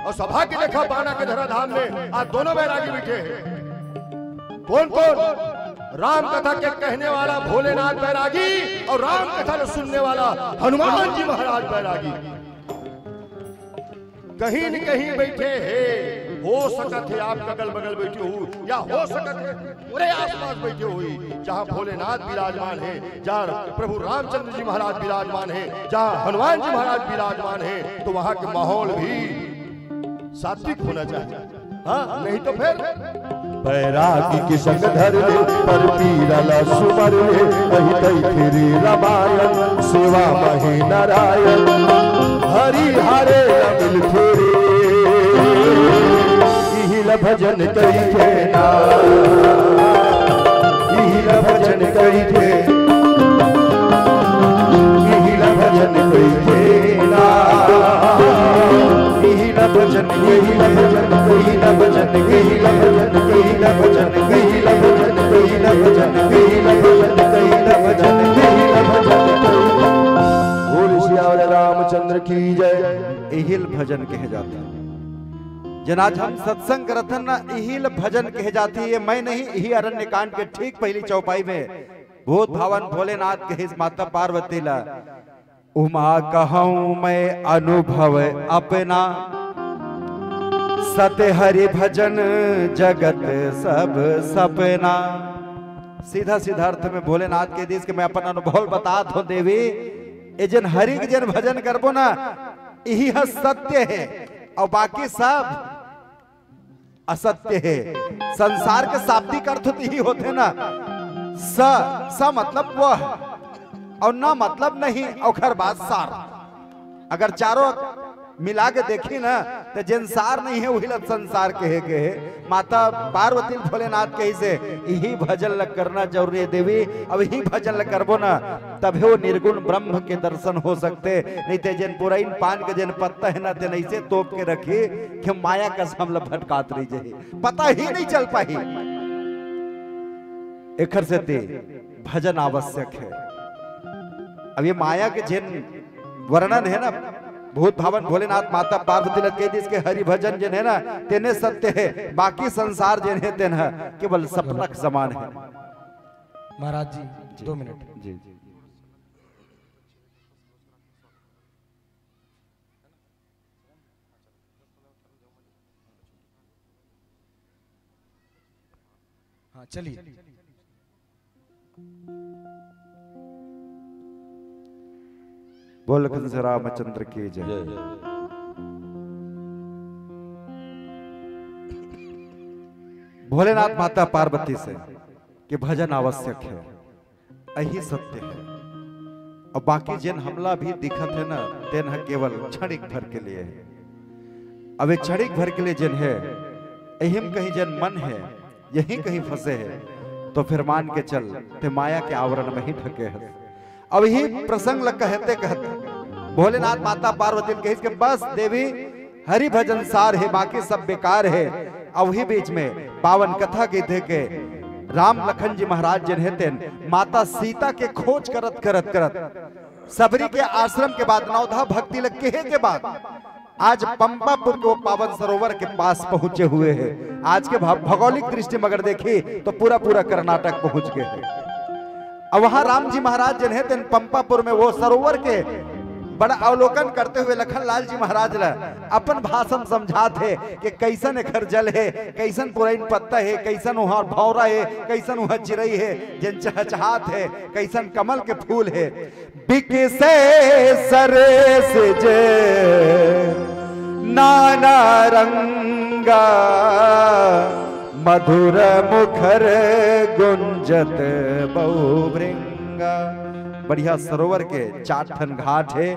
और सभा के देखा बाना के धराधाम में आज दोनों बैरागी बैठे हैं कौन राम कथा के कहने वाला भोलेनाथ बैरागी और राम कथा सुनने वाला हनुमान जी महाराज बैरागी कहीं न कहीं बैठे हैं हो सकत है आप अगल बगल बैठे हो या हो सकत है पूरे आसपास बैठे हुई जहां भोलेनाथ विराजमान है जहां प्रभु रामचंद्र जी महाराज विराजमान है जहां हनुमान जी महाराज विराजमान है तो वहां के माहौल भी सात्विक होना चाहिए हाँ नहीं तो फिर बैरागी के संग धर ले पर पीरला सुमर ले कही तई फिरी रामायण सेवा मही नारायण हरि हरे अमिल फिरे इहिल भजन कही थे ना इहिल भजन कही थे इहिल भजन कही थे ना इहिल भजन कहिल भजन कहिल भजन कहिल भजन कहिल भजन कहिल भजन कहिल भजन कहिल भजन कहिल भजन कहिल भजन बोल श्री रामचंद्र की जय इहिल भजन कहे जाता है जन आज हम सत्संग करथन ना यही भजन कहे जाती है। मैं नहीं, यही अरण्य कांड के ठीक पहली चौपाई में भूत भावन भोलेनाथ के इस माता पार्वती ला उमा कहूं मैं अनुभव अपना, सत्य हरि भजन जगत सब सपना। सीधा सीधा अर्थ में भोलेनाथ के देश के मैं अपन अनुभव बता दो देवी, ए जन हरि के जन भजन करबो ना यही सत्य है और बाकी सब असत्य है। संसार के शाब्दिक अर्थ तो यही होते ना, स मतलब वह और न मतलब नहीं और बात सार। अगर चारों मिला के देखी ना तो जिन सार नहीं है वही लग संसार कहे के है। माता पार्वती भोलेनाथ कही से यही भजन लग करना जरूरी है देवी। अब यही भजन लग करबो ना तभी वो निर्गुण ब्रह्म के दर्शन हो सकते। नहीं तो जिन पुराइन पान के जिन पत्ता है ना तेन ऐसे तोप के रखी कि माया का हम भटकात रही जाए, पता ही नहीं चल पाई। एखर से ते भजन आवश्यक है। अब ये माया के जिन वर्णन है ना भूत भावन भोलेनाथ माता पार्वती लत कह इसके हरि भजन जिन है ना तेने सत्य है, बाकी संसार जिन है तेन केवल सपना के समान है। महाराज जी 2 मिनट। जी हाँ चलिए। बोल कंस रामचंद्र की जय। भोलेनाथ माता पार्वती से कि भजन आवश्यक है, यही सत्य है। और बाकी जिन हमला भी दिखत है ना तेन केवल क्षणिक भर के लिए है। अब क्षणिक भर के लिए जिन है यही कहीं जन मन है यही कहीं फंसे है तो फिर मान के चल ते माया के आवरण में ही ढके है। अब ही प्रसंग लग कहते कहते भोलेनाथ माता पार्वती कही के बस देवी हरि भजन सार है, बाकी सब बेकार है। अब वही बीच में पावन कथा के थे के राम लखन जी महाराज जिन हेते माता सीता के खोज करत करत करत सबरी के आश्रम के बाद नवधा भक्ति लग के बाद आज पंपापुर के वो पावन सरोवर के पास पहुंचे हुए हैं। आज के भौगोलिक दृष्टि में अगर देखी तो पूरा पूरा कर्नाटक पहुंच गए हैं। अब वहां राम जी महाराज जिन है पंपापुर में वो सरोवर के बड़ा अवलोकन करते हुए लखन लाल जी महाराज ला अपन भाषण समझात है कि कैसन एकर जल है, कैसन पुरैन पत्ता है, कैसन वहां भौरा है, कैसन वहां चिड़ई है जिन चहचहात है, कैसन कमल के फूल है। बिकसे सरे से जे नाना रंगा मधुर मुखर गुंजत बहुभृंगा। बढ़िया सरोवर के 4 ठन घाट है,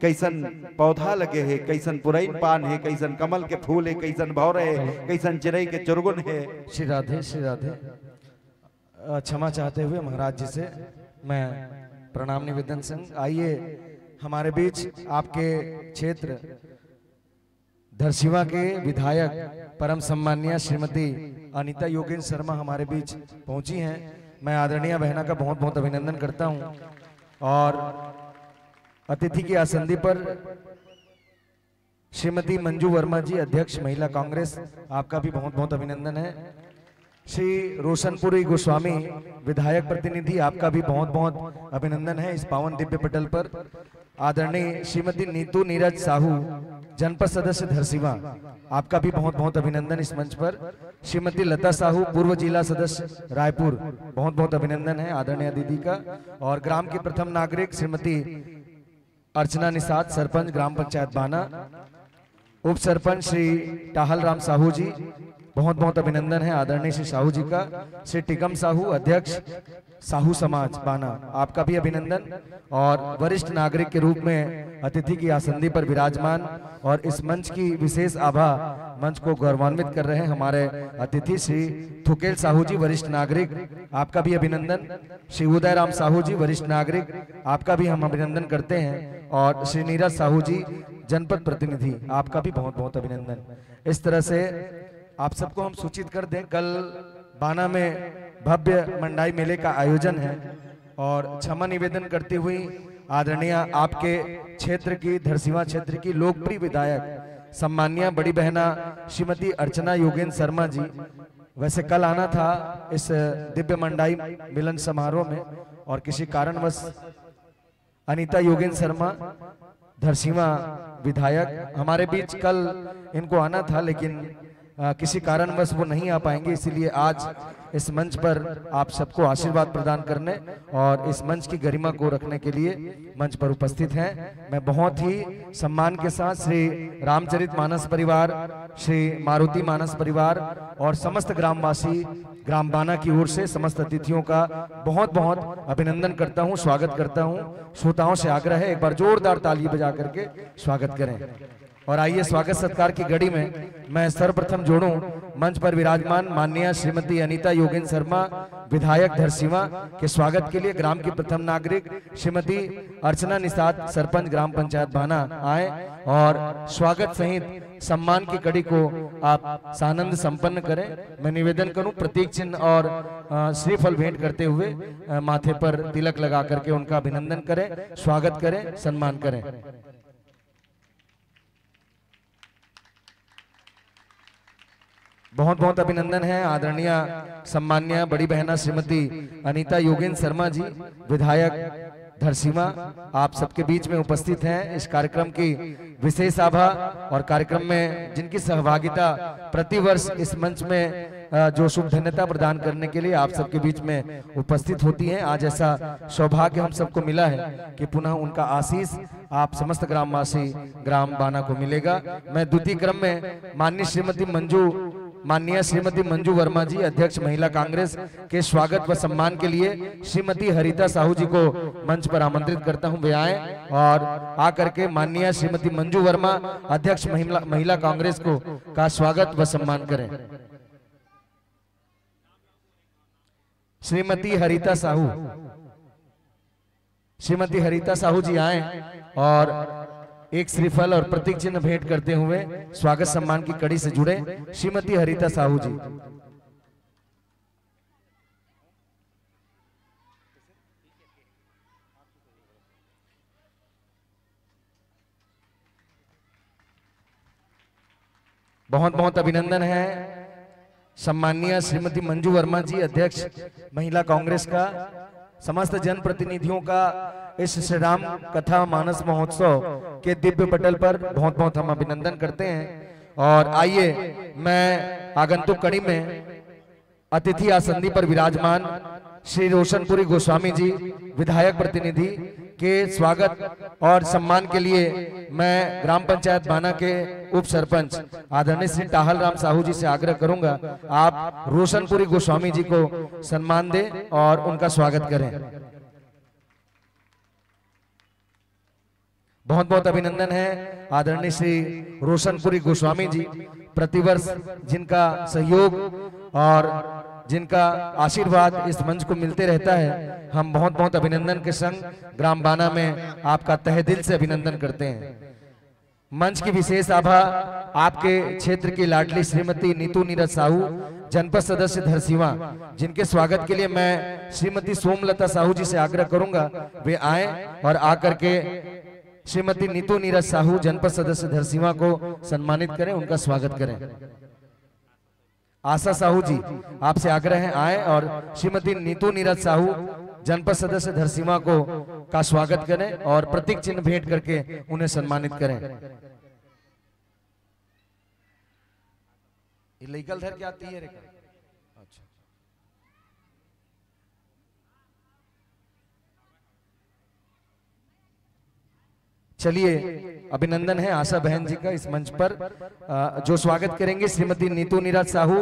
कैसन पौधा लगे है, कैसन पुरैन पान है, कैसन कमल के फूल है, कैसन भौरे है, कैसन चिड़ई के चुरगुन है। श्री राधे श्री राधे। क्षमा चाहते हुए महाराज जी से मैं प्रणाम निवेदन संग आइए हमारे बीच आपके क्षेत्र धरसीवा के विधायक परम सम्मानीय श्रीमती अनीता योगेंद्र शर्मा हमारे बीच पहुंची हैं। मैं आदरणीय बहना का बहुत बहुत अभिनंदन करता हूं और अतिथि की आसंदी पर श्रीमती मंजू वर्मा जी अध्यक्ष महिला कांग्रेस, आपका भी बहुत बहुत अभिनंदन है। श्री रोशनपुरी गोस्वामी विधायक प्रतिनिधि, आपका भी बहुत बहुत अभिनंदन है इस पावन दिव्य पटल पर। आदरणीय श्रीमती नीतू नीरज साहू जनपद सदस्य धरसीवा, आपका भी बहुत बहुत अभिनंदन इस मंच पर। श्रीमती लता साहू पूर्व जिला सदस्य रायपुर, बहुत बहुत अभिनंदन है आदरणीय दीदी का। और ग्राम की प्रथम नागरिक श्रीमती अर्चना निषाद सरपंच ग्राम पंचायत बाना, उप सरपंच श्री टाहल राम साहू जी, बहुत बहुत अभिनंदन है आदरणीय श्री साहू जी का। श्री टिकम साहू अध्यक्ष साहू समाज बाना, आपका भी अभिनंदन। और वरिष्ठ नागरिक के रूप में अतिथि की आसंदी पर विराजमान और इस मंच की विशेष आभा मंच को गौरवान्वित कर रहे हैं हमारे अतिथि श्री थुकेल साहू जी वरिष्ठ नागरिक, आपका भी अभिनंदन। श्री उदय राम साहू जी वरिष्ठ नागरिक, आपका भी हम अभिनंदन करते हैं। और श्री नीरज साहू जी जनपद प्रतिनिधि, आपका भी बहुत बहुत अभिनंदन। इस तरह से आप सबको हम सूचित कर दें, कल बाना में भव्य मंडाई मेले का आयोजन है और क्षमा निवेदन करती हुई आदरणीय आपके क्षेत्र की धरसीवा क्षेत्र की लोकप्रिय विधायक सम्मानिया बड़ी बहना श्रीमती अर्चना योगेंद्र शर्मा जी। वैसे कल आना था इस दिव्य मंडाई मिलन समारोह में और किसी कारणवश अनीता योगेंद्र शर्मा धरसीवा विधायक हमारे बीच कल इनको आना था, लेकिन किसी कारणवश वो नहीं आ पाएंगे, इसीलिए आज इस मंच पर आप सबको आशीर्वाद प्रदान करने और इस मंच की गरिमा को रखने के लिए मंच पर उपस्थित हैं। मैं बहुत ही सम्मान के साथ श्री रामचरित मानस परिवार, श्री मारुति मानस परिवार और समस्त ग्रामवासी ग्राम बाना की ओर से समस्त अतिथियों का बहुत बहुत अभिनंदन करता हूं, स्वागत करता हूं। श्रोताओं से आग्रह है एक बार जोरदार ताली बजा करके स्वागत करें। और आइए स्वागत सत्कार की घड़ी में मैं सर्वप्रथम जोड़ूं मंच पर विराजमान माननीय श्रीमती अनीता योगेंद्र शर्मा विधायक धरसीवा के स्वागत के लिए ग्राम की प्रथम नागरिक श्रीमती अर्चना निषाद सरपंच ग्राम पंचायत बाना आए और स्वागत सहित सम्मान की कड़ी को आप सानंद संपन्न करें। मैं निवेदन करूं प्रतीक चिन्ह और श्रीफल भेंट करते हुए माथे पर तिलक लगा करके उनका अभिनंदन करें, स्वागत करें, सम्मान करें। बहुत बहुत अभिनंदन है आदरणीय सम्मान्य बड़ी बहना श्रीमती अनीता योगेंद्र शर्मा जी विधायक धरसीवा आप सबके बीच में उपस्थित हैं। इस कार्यक्रम की विशेष आभा और कार्यक्रम में जिनकी सहभागिता प्रतिवर्ष इस मंच में जो शुभ धन्यता प्रदान करने के लिए आप सबके बीच में उपस्थित होती हैं, आज ऐसा सौभाग्य हम सबको मिला है कि पुनः उनका आशीष आप समस्त ग्रामवासी ग्राम बाना को मिलेगा। मैं द्वितीय क्रम में माननीय श्रीमती मंजू वर्मा जी अध्यक्ष महिला कांग्रेस के स्वागत व सम्मान के लिए श्रीमती हरिता साहू जी को मंच पर आमंत्रित करता हूं। वे आए और आकर के माननीय श्रीमती मंजू वर्मा अध्यक्ष महिला कांग्रेस को का स्वागत व सम्मान करें। श्रीमती हरिता साहू जी आए और एक श्रीफल और प्रतीक चिन्ह भेंट करते हुए स्वागत सम्मान की कड़ी से जुड़े श्रीमती हरिता साहू जी। बहुत बहुत अभिनंदन है सम्माननीय श्रीमती मंजू वर्मा जी अध्यक्ष महिला कांग्रेस का समस्त जनप्रतिनिधियों का इस श्री राम कथा मानस महोत्सव के दिव्य पटल पर बहुत बहुत हम अभिनंदन करते हैं। और आइए मैं आगंतुक कड़ी में अतिथि आसंदी पर विराजमान श्री रोशनपुरी गोस्वामी जी विधायक प्रतिनिधि के स्वागत और सम्मान के लिए मैं ग्राम पंचायत बाना के उप सरपंच आदरणीय श्री टाहल राम साहू जी से आग्रह करूंगा आप रोशनपुरी गोस्वामी जी को सम्मान दें और उनका स्वागत करें। बहुत बहुत अभिनंदन है आदरणीय श्री रोशनपुरी गोस्वामी जी, प्रतिवर्ष जिनका सहयोग और जिनका आशीर्वाद इस मंच को मिलते रहता है, हम बहुत बहुत अभिनंदन के संग ग्राम बाना में आपका तहे दिल से अभिनंदन करते हैं। मंच की विशेष आभा आपके क्षेत्र की लाडली श्रीमती नीतू नीरज साहू जनपद सदस्य धरसीवा, जिनके स्वागत के लिए मैं श्रीमती सोमलता साहू जी से आग्रह करूंगा वे आए और आकर के श्रीमती नीतू नीरज साहू जनपद सदस्य धरसीवा को सम्मानित करें, उनका स्वागत करें। आशा साहू जी आपसे आग्रह है आए और श्रीमती नीतू नीरज साहू जनपद सदस्य धरसीवा को का स्वागत करें और प्रतीक चिन्ह भेंट करके उन्हें सम्मानित करें। लीगल धर क्या आती है रे? अच्छा, चलिए अभिनंदन है आशा बहन जी का इस मंच पर जो स्वागत करेंगे श्रीमती नीतू नीरज साहू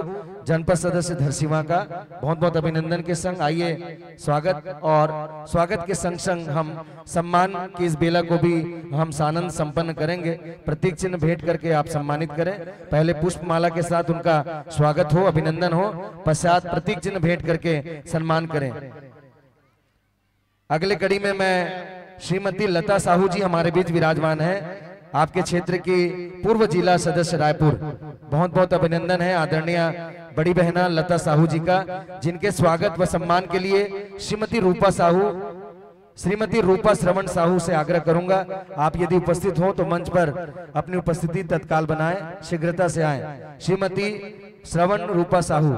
जनपद सदस्य धरसीवा का बहुत बहुत अभिनंदन के संग आइए स्वागत और स्वागत के संग संग हम सम्मान की इस बेला को भी हम सानंद संपन्न करेंगे। प्रतीक चिन्ह भेंट करके आप सम्मानित करें, पहले पुष्पमाला के साथ उनका स्वागत हो, अभिनंदन हो, पश्चात प्रतीक चिन्ह भेंट करके सम्मान करें। अगले कड़ी में मैं श्रीमती लता साहू जी हमारे बीच विराजमान है, आपके क्षेत्र की पूर्व जिला सदस्य रायपुर। बहुत बहुत अभिनंदन है आदरणीय बड़ी बहना लता साहू जी का, जिनके स्वागत व सम्मान के लिए श्रीमती रूपा साहू श्रीमती रूपा श्रवण साहू से आग्रह करूंगा, आप यदि उपस्थित हो तो मंच पर अपनी उपस्थिति तत्काल बनाएं, शीघ्रता से आएं। श्रीमती श्रवण रूपा साहू,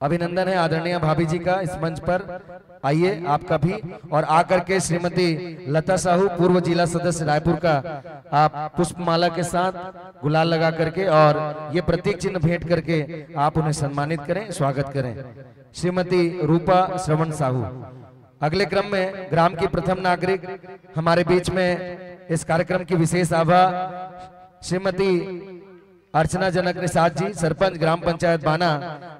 अभिनंदन है आदरणीय भाभी जी का, इस मंच पर आइए आपका भी। और आकर के श्रीमती लता साहू, पूर्व जिला सदस्य रायपुर का, आप पुष्पमाला के साथ गुलाल लगा करके और ये प्रतीक चिन्ह भेंट करके आप उन्हें सम्मानित करें, स्वागत करें। श्रीमती रूपा श्रवण साहू। अगले क्रम में ग्राम की प्रथम नागरिक हमारे बीच में इस कार्यक्रम की विशेष आभा श्रीमती अर्चना जनक निषाद जी, सरपंच ग्राम पंचायत बाना,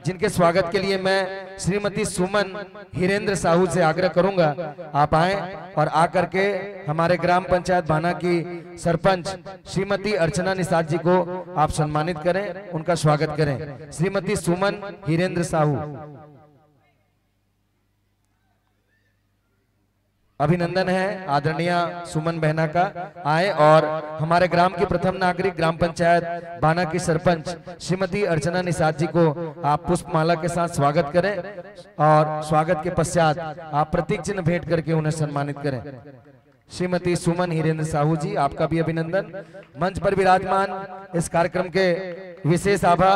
जिनके स्वागत के लिए मैं श्रीमती सुमन हिरेंद्र साहू से आग्रह करूंगा, आप आए और आकर के हमारे ग्राम पंचायत बाना की सरपंच श्रीमती अर्चना निषाद जी को आप सम्मानित करें, उनका स्वागत करें। श्रीमती सुमन हिरेंद्र साहू, अभिनंदन है आदरणीय सुमन बहना का, आए और हमारे ग्राम की प्रथम नागरिक ग्राम पंचायत बाना की सरपंच श्रीमती अर्चना निषाद जी को आप पुष्पमाला के साथ स्वागत करें और स्वागत के पश्चात आप प्रतीक चिन्ह भेंट करके उन्हें सम्मानित करें। श्रीमती सुमन हिरेंद्र साहू जी, आपका भी अभिनंदन। मंच पर विराजमान इस कार्यक्रम के विशेष आभा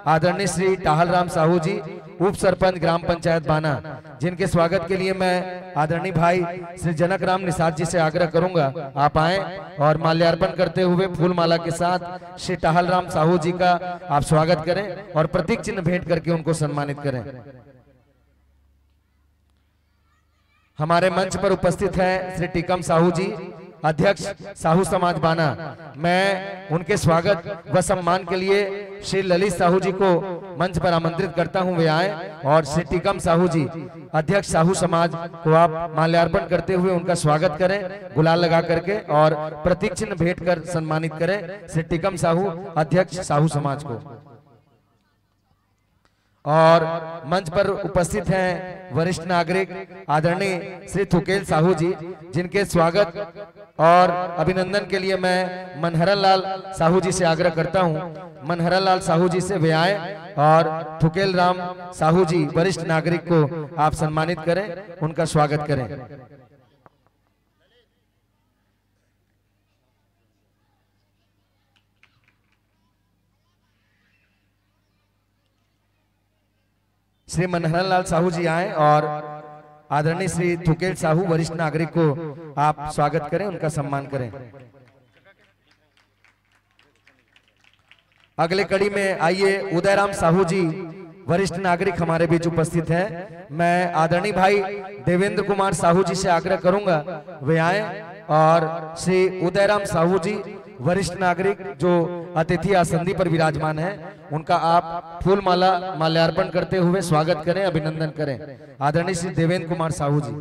आदरणीय श्री टाहलराम साहू जी, उप सरपंच ग्राम पंचायत बाना, जिनके स्वागत के लिए मैं आदरणीय भाई श्री जनक राम निषाद जी से आग्रह करूंगा, आप आए और माल्यार्पण करते हुए फूलमाला के साथ श्री टाहलराम साहू जी का आप स्वागत करें और प्रतीक चिन्ह भेंट करके उनको सम्मानित करें। हमारे मंच पर उपस्थित हैं श्री टीकम साहू जी, अध्यक्ष साहू समाज बाना। मैं उनके स्वागत व सम्मान के लिए श्री ललित साहू जी को मंच पर आमंत्रित करता हूं, वे आए और श्री टीकम साहू जी, अध्यक्ष साहू समाज को आप माल्यार्पण करते हुए उनका स्वागत करें, गुलाल लगा करके और प्रतीक चिन्ह भेंट कर सम्मानित करें श्री टीकम साहू, अध्यक्ष साहू समाज को। और मंच पर उपस्थित हैं वरिष्ठ नागरिक आदरणीय श्री थुकेल साहू जी, जिनके स्वागत और अभिनंदन के लिए मैं मनहरन लाल साहू जी से आग्रह करता हूं, मनहरन लाल साहू जी से वे आए और थुकेल राम साहू जी, वरिष्ठ नागरिक को आप सम्मानित करें, उनका स्वागत करें। श्री मनहरन लाल साहू जी आए और आदरणीय श्री थुकेल साहू, वरिष्ठ नागरिक को आप स्वागत करें, उनका सम्मान करें। अगले कड़ी में आइए उदयराम साहू जी, वरिष्ठ नागरिक हमारे बीच उपस्थित हैं। मैं आदरणीय भाई देवेंद्र कुमार साहू जी से आग्रह करूंगा, वे आए और श्री उदयराम साहू जी, वरिष्ठ नागरिक जो अतिथि आसंदी पर विराजमान हैं, उनका आप फूलमाला माल्यार्पण करते हुए स्वागत करें, अभिनंदन करें। आदरणीय श्री देवेंद्र कुमार साहू जी।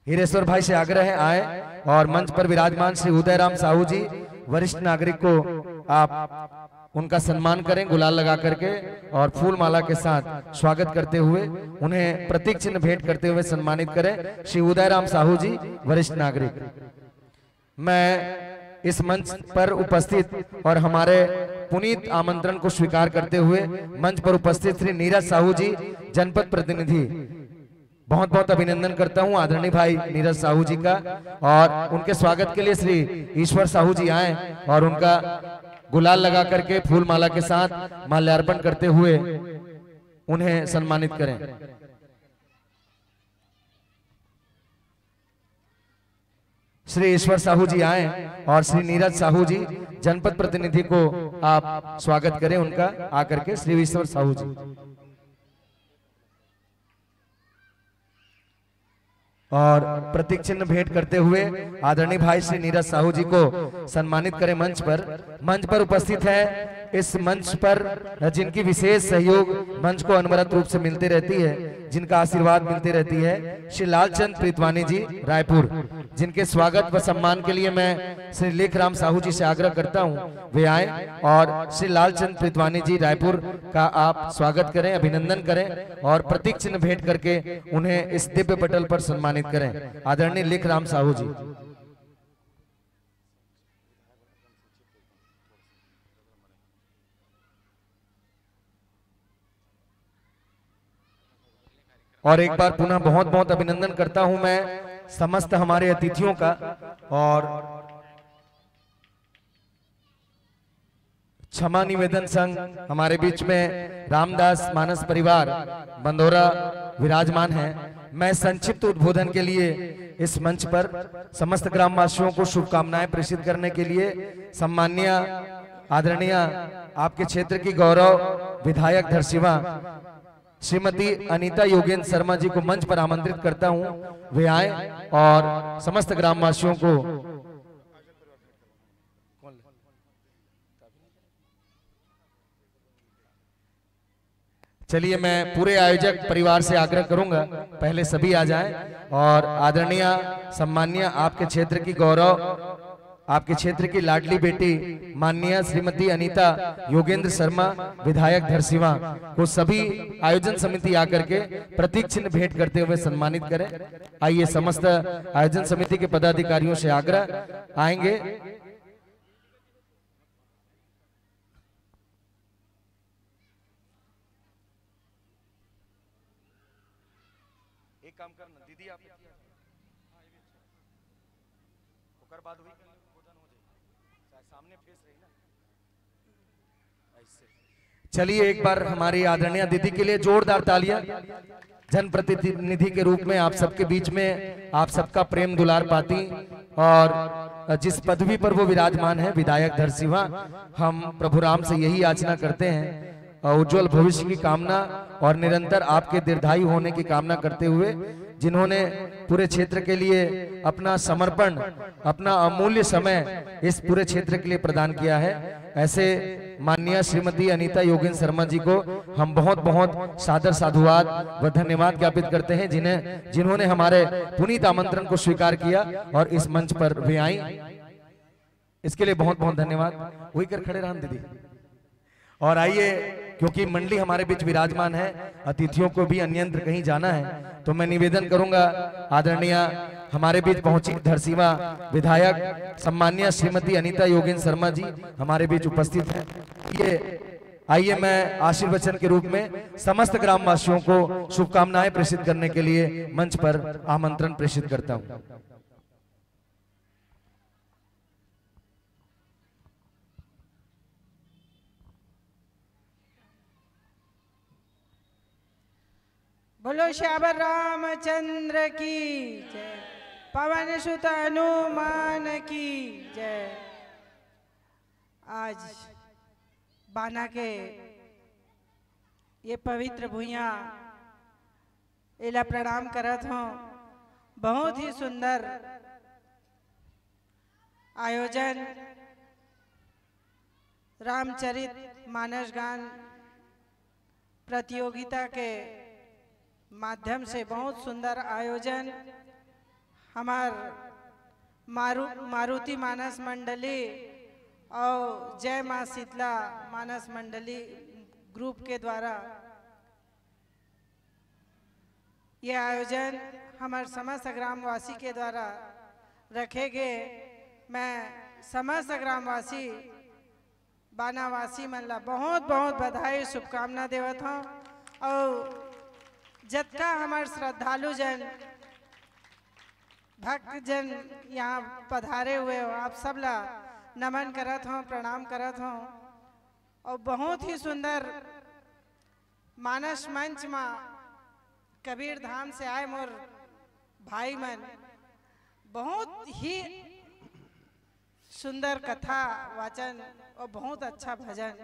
हीरेश्वर भाई से आग्रह है, आए और मंच पर विराजमान श्री उदयराम साहू जी, वरिष्ठ नागरिक को आप उनका सम्मान करें, गुलाल लगा करके और फूल माला के साथ स्वागत करते हुए उन्हें प्रतीक चिन्ह भेंट करते हुए सम्मानित करें श्री उदयराम साहू जी, वरिष्ठ नागरिक। मैं इस मंच पर उपस्थित और हमारे पुनीत आमंत्रण को स्वीकार करते हुए मंच पर उपस्थित श्री नीरज साहू जी, जनपद प्रतिनिधि, बहुत बहुत अभिनंदन करता हूं आदरणीय भाई नीरज साहू जी का। और उनके स्वागत के लिए श्री ईश्वर साहू जी आए और उनका गुलाल लगा करके फूल माला के साथ माल्यार्पण करते हुए उन्हें सम्मानित करें। श्री ईश्वर साहू जी आए और श्री नीरज साहू जी, जनपद प्रतिनिधि को आप स्वागत करें उनका आकर के। श्री ईश्वर साहू जी और प्रतीक चिन्ह भेंट करते हुए आदरणीय भाई श्री नीरज साहू जी को सम्मानित करें मंच पर उपस्थित है। इस मंच पर जिनकी विशेष सहयोग मंच को अनवरत रूप से मिलती रहती है, जिनका आशीर्वाद मिलती रहती है, श्री लालचंद प्रीतवानी जी रायपुर, जिनके स्वागत व सम्मान के लिए मैं श्री लेखराम साहू जी से आग्रह करता हूं, वे आए और श्री लालचंद प्रीतवानी जी रायपुर का आप स्वागत करें, अभिनंदन करें और प्रतीक चिन्ह भेंट करके उन्हें इस दिव्य पटल पर सम्मानित करें। आदरणीय लेखराम साहू जी। और एक बार पुनः बहुत बहुत अभिनंदन करता हूं मैं समस्त हमारे अतिथियों का। और क्षमा निवेदन संघ हमारे बीच में रामदास मानस परिवार बंदोरा विराजमान है। मैं संक्षिप्त उद्बोधन के लिए इस मंच पर समस्त ग्रामवासियों को शुभकामनाएं प्रेषित करने के लिए सम्माननीय आदरणीय आपके क्षेत्र की गौरव विधायक धरसीवा श्रीमती अनीता योगेंद्र शर्मा जी को मंच पर आमंत्रित करता हूं, वे आए और समस्त ग्रामवासियों को चलिए मैं पूरे आयोजक परिवार से आग्रह करूंगा पहले सभी आ जाएं और आदरणीय सम्माननीय आपके क्षेत्र की गौरव आपके क्षेत्र की लाडली बेटी माननीय श्रीमती अनीता योगेंद्र शर्मा विधायक धरसीवा को सभी आयोजन समिति आकर के प्रतीक चिन्ह भेंट करते हुए सम्मानित करें। आइए समस्त आयोजन समिति के पदाधिकारियों से आग्रह आएंगे। एक काम करना दीदी आप बाद हुई सामने फेस रही ना ऐसे। चलिए एक बार हमारी आदरणीय दीदी के लिए जोरदार तालियां। जनप्रतिनिधि के रूप में आप सबके बीच में आप सबका प्रेम दुलार पाती और जिस पदवी पर वो विराजमान है विधायक धरसीवा, हम प्रभु राम से यही याचना करते हैं उज्जवल भविष्य की कामना और निरंतर आपके दीर्घायु होने की कामना करते हुए जिन्होंने पूरे क्षेत्र के लिए अपना समर्पण अपना अमूल्य समय इस पूरे क्षेत्र के लिए प्रदान किया है, ऐसे माननीय श्रीमती अनीता योगेंद्र शर्मा जी को हम बहुत बहुत सादर साधुवाद व धन्यवाद ज्ञापित करते हैं जिन्होंने हमारे पुनीत आमंत्रण को स्वीकार किया और इस मंच पर भी आई। इसके लिए बहुत बहुत धन्यवाद। वही कर खड़े राम दीदी। और आइए क्योंकि मंडली हमारे बीच विराजमान है, अतिथियों को भी अन्यंत्र कहीं जाना है, तो मैं निवेदन करूंगा आदरणीय हमारे बीच पहुंची धरसीवा विधायक सम्माननीय श्रीमती अनीता योगेंद्र शर्मा जी हमारे बीच उपस्थित हैं। ये आइए मैं आशीर्वचन के रूप में समस्त ग्रामवासियों को शुभकामनाएं प्रेषित करने के लिए मंच पर आमंत्रण प्रेषित करता हूं। बोलो श्यावर रामचंद्र की जय, पवन सुत हनुमान की जय। आज बाना के ये पवित्र भूइया एला प्रणाम करत हूँ। बहुत ही सुंदर आयोजन रामचरित मानस गान प्रतियोगिता के माध्यम से बहुत सुंदर आयोजन हमार मारुति मानस मंडली और जय मां शीतला मानस मंडली ग्रुप के द्वारा ये आयोजन हमार समस्त ग्रामवासी के द्वारा रखे गए। मैं समस्त ग्रामवासी बानावासी मनला बहुत बहुत बधाई शुभकामना देवत हूँ और जत्का हमार श्रद्धालु जन भक्त जन यहाँ पधारे हुए हो आप सब ला नमन करत हूँ, प्रणाम करत हूँ। और बहुत ही सुंदर मानस मंच में कबीर धाम से आए मोर भाई मन बहुत ही सुंदर कथा वाचन और बहुत अच्छा भजन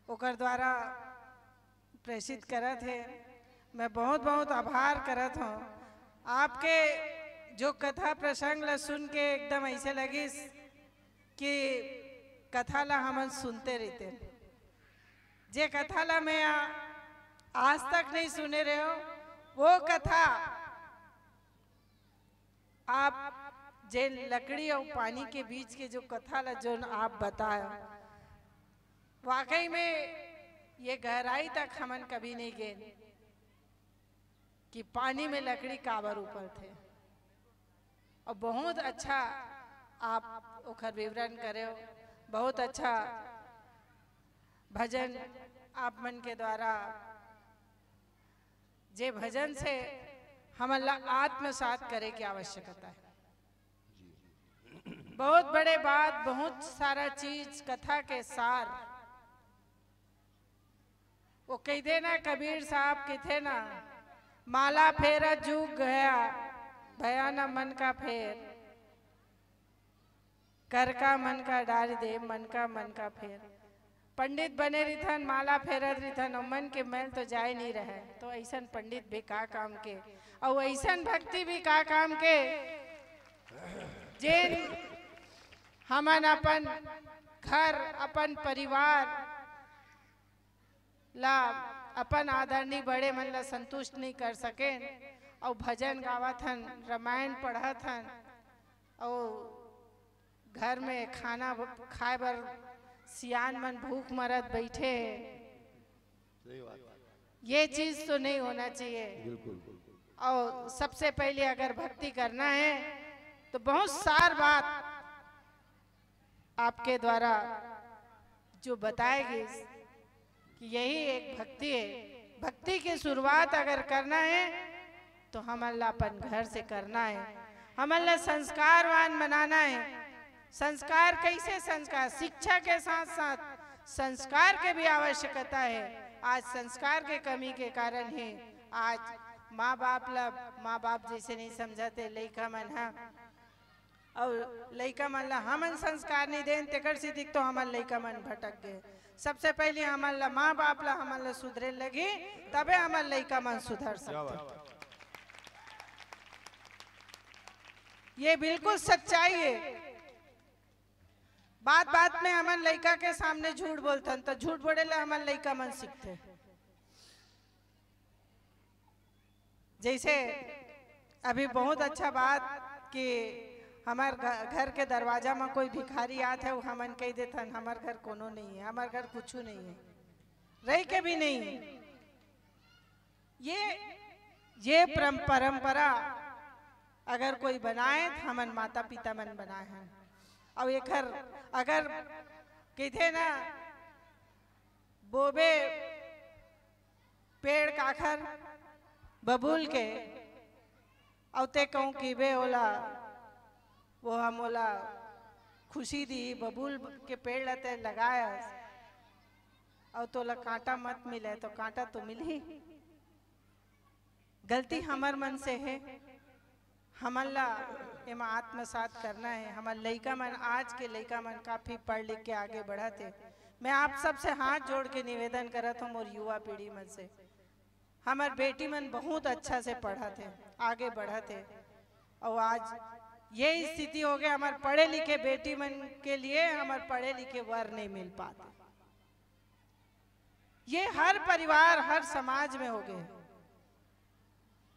ओकर द्वारा प्रेषित करत है। मैं बहुत बहुत आभार करत हूँ। आपके जो कथा प्रसंग ला सुन के एकदम ऐसे लगी कि कथा ला हम सुनते रहते। जे कथा ला मैं आज तक नहीं सुने रहे हो वो कथा आप जे लकड़ी और पानी के बीच के जो कथा ला जो आप बताए वाकई में ये गहराई तक हमन कभी नहीं गए कि पानी में लकड़ी काबर ऊपर थे। और बहुत अच्छा आप ओखर विवरण करे हो, बहुत अच्छा भजन आप मन के द्वारा जे भजन से हमला आत्मसात करे की आवश्यकता है। बहुत बड़े बात, बहुत सारा चीज कथा के सार वो कह देना कबीर साहब कहते ना, माला फेरा जुग गया भया न मन का फेर, कर का मन का डाल दे मन का फेर। पंडित बने रिथन माला फेरत रिथन और मन के मैल तो जाए नहीं रहे, तो ऐसन पंडित भी का काम के और ऐसन भक्ति भी का काम के जिन हमन अपन घर अपन परिवार ला अपन आदरणीय बड़े मन ला संतुष्ट नहीं कर सके और भजन गावत हन, रामायण पढ़त हन और घर में खाना खाए बर सियान मन भूख मरत बैठे हैं। ये चीज तो नहीं होना चाहिए। और सबसे पहले अगर भक्ति करना है तो बहुत सार बात आपके द्वारा जो बताएगी कि यही एक भक्ति है। भक्ति की शुरुआत अगर करना है तो हमारा अपन घर से करना है, हमारा संस्कारवान बनाना है। संस्कार कैसे? संस्कार शिक्षा के साथ साथ संस्कार के भी आवश्यकता है। आज संस्कार के कमी के कारण ही आज माँ बाप जैसे नहीं समझाते लइका मन है और लइका मन ला हमन संस्कार नहीं दें तेकर से दिख तो हमारे लइका मन भटक गए। सबसे पहले हमारा माँ बाप ला हमारा सुधरे लगी तबे हमारे लइका मन सुधर सकते। ये बिल्कुल सच्चाई है। बात बात में हमन लइका के सामने झूठ बोलतन तो झूठ बोले ला हमन लइका मन सीखते। जैसे अभी बहुत अच्छा बात कि हमार घर के दरवाजा में कोई भिखारी आत है वो हमन कह देतन हमार घर कोनो नहीं है, हमार घर कुछ नहीं है, रह के भी नहीं है। ये परंपरा अगर कोई बनाए तो हमन माता पिता मन बनाए हैं। और एक अगर कहते ना बोबे पेड़ काखर बबूल के औते कहूँ कि बे ओला वो हम ओला खुशी दी बबूल के पेड़ लते लगाया और तोला कांटा मत मिले तो कांटा तो मिल ही। गलती हमार मन से है, हमला एमा आत्मसात करना है। हमारे लइका मन आज के लइका मन काफी पढ़ लिख के आगे बढ़ा थे। मैं आप सबसे हाथ जोड़ के निवेदन करत हूँ और युवा पीढ़ी मन से, हमारे बेटी मन बहुत अच्छा से पढ़ा थे आगे बढ़ा थे और आज ये स्थिति हो गया हमारे पढ़े लिखे बेटी मन के लिए हमारे पढ़े लिखे वर नहीं मिल पाते। ये हर परिवार हर समाज में हो गए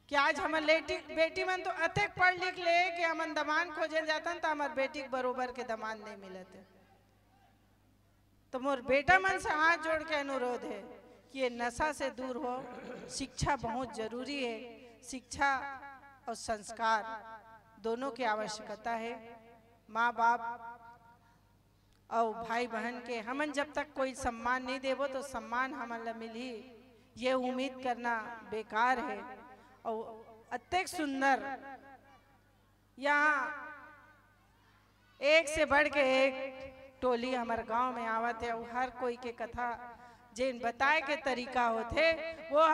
कि आज हमारे बेटी मन तो अतक पढ़ लिख ले कि हमन दमान खोजे जाता तो हमारे बेटी के बरोबर के दमान नहीं मिलते। तो मोर बेटा मन से हाथ जोड़ के अनुरोध है कि ये नशा से दूर हो। शिक्षा बहुत जरूरी है, शिक्षा और संस्कार दोनों की आवश्यकता है। माँ बाप और भाई बहन के हमन जब तक कोई सम्मान नहीं देवो तो सम्मान हमन मिल ही, ये उम्मीद करना बेकार है। और अत्यंत सुंदर यहाँ एक से बढ़ के एक टोली हमारे गांव में आवत है और हर कोई के कथा जिन बताए के तरीका होते वो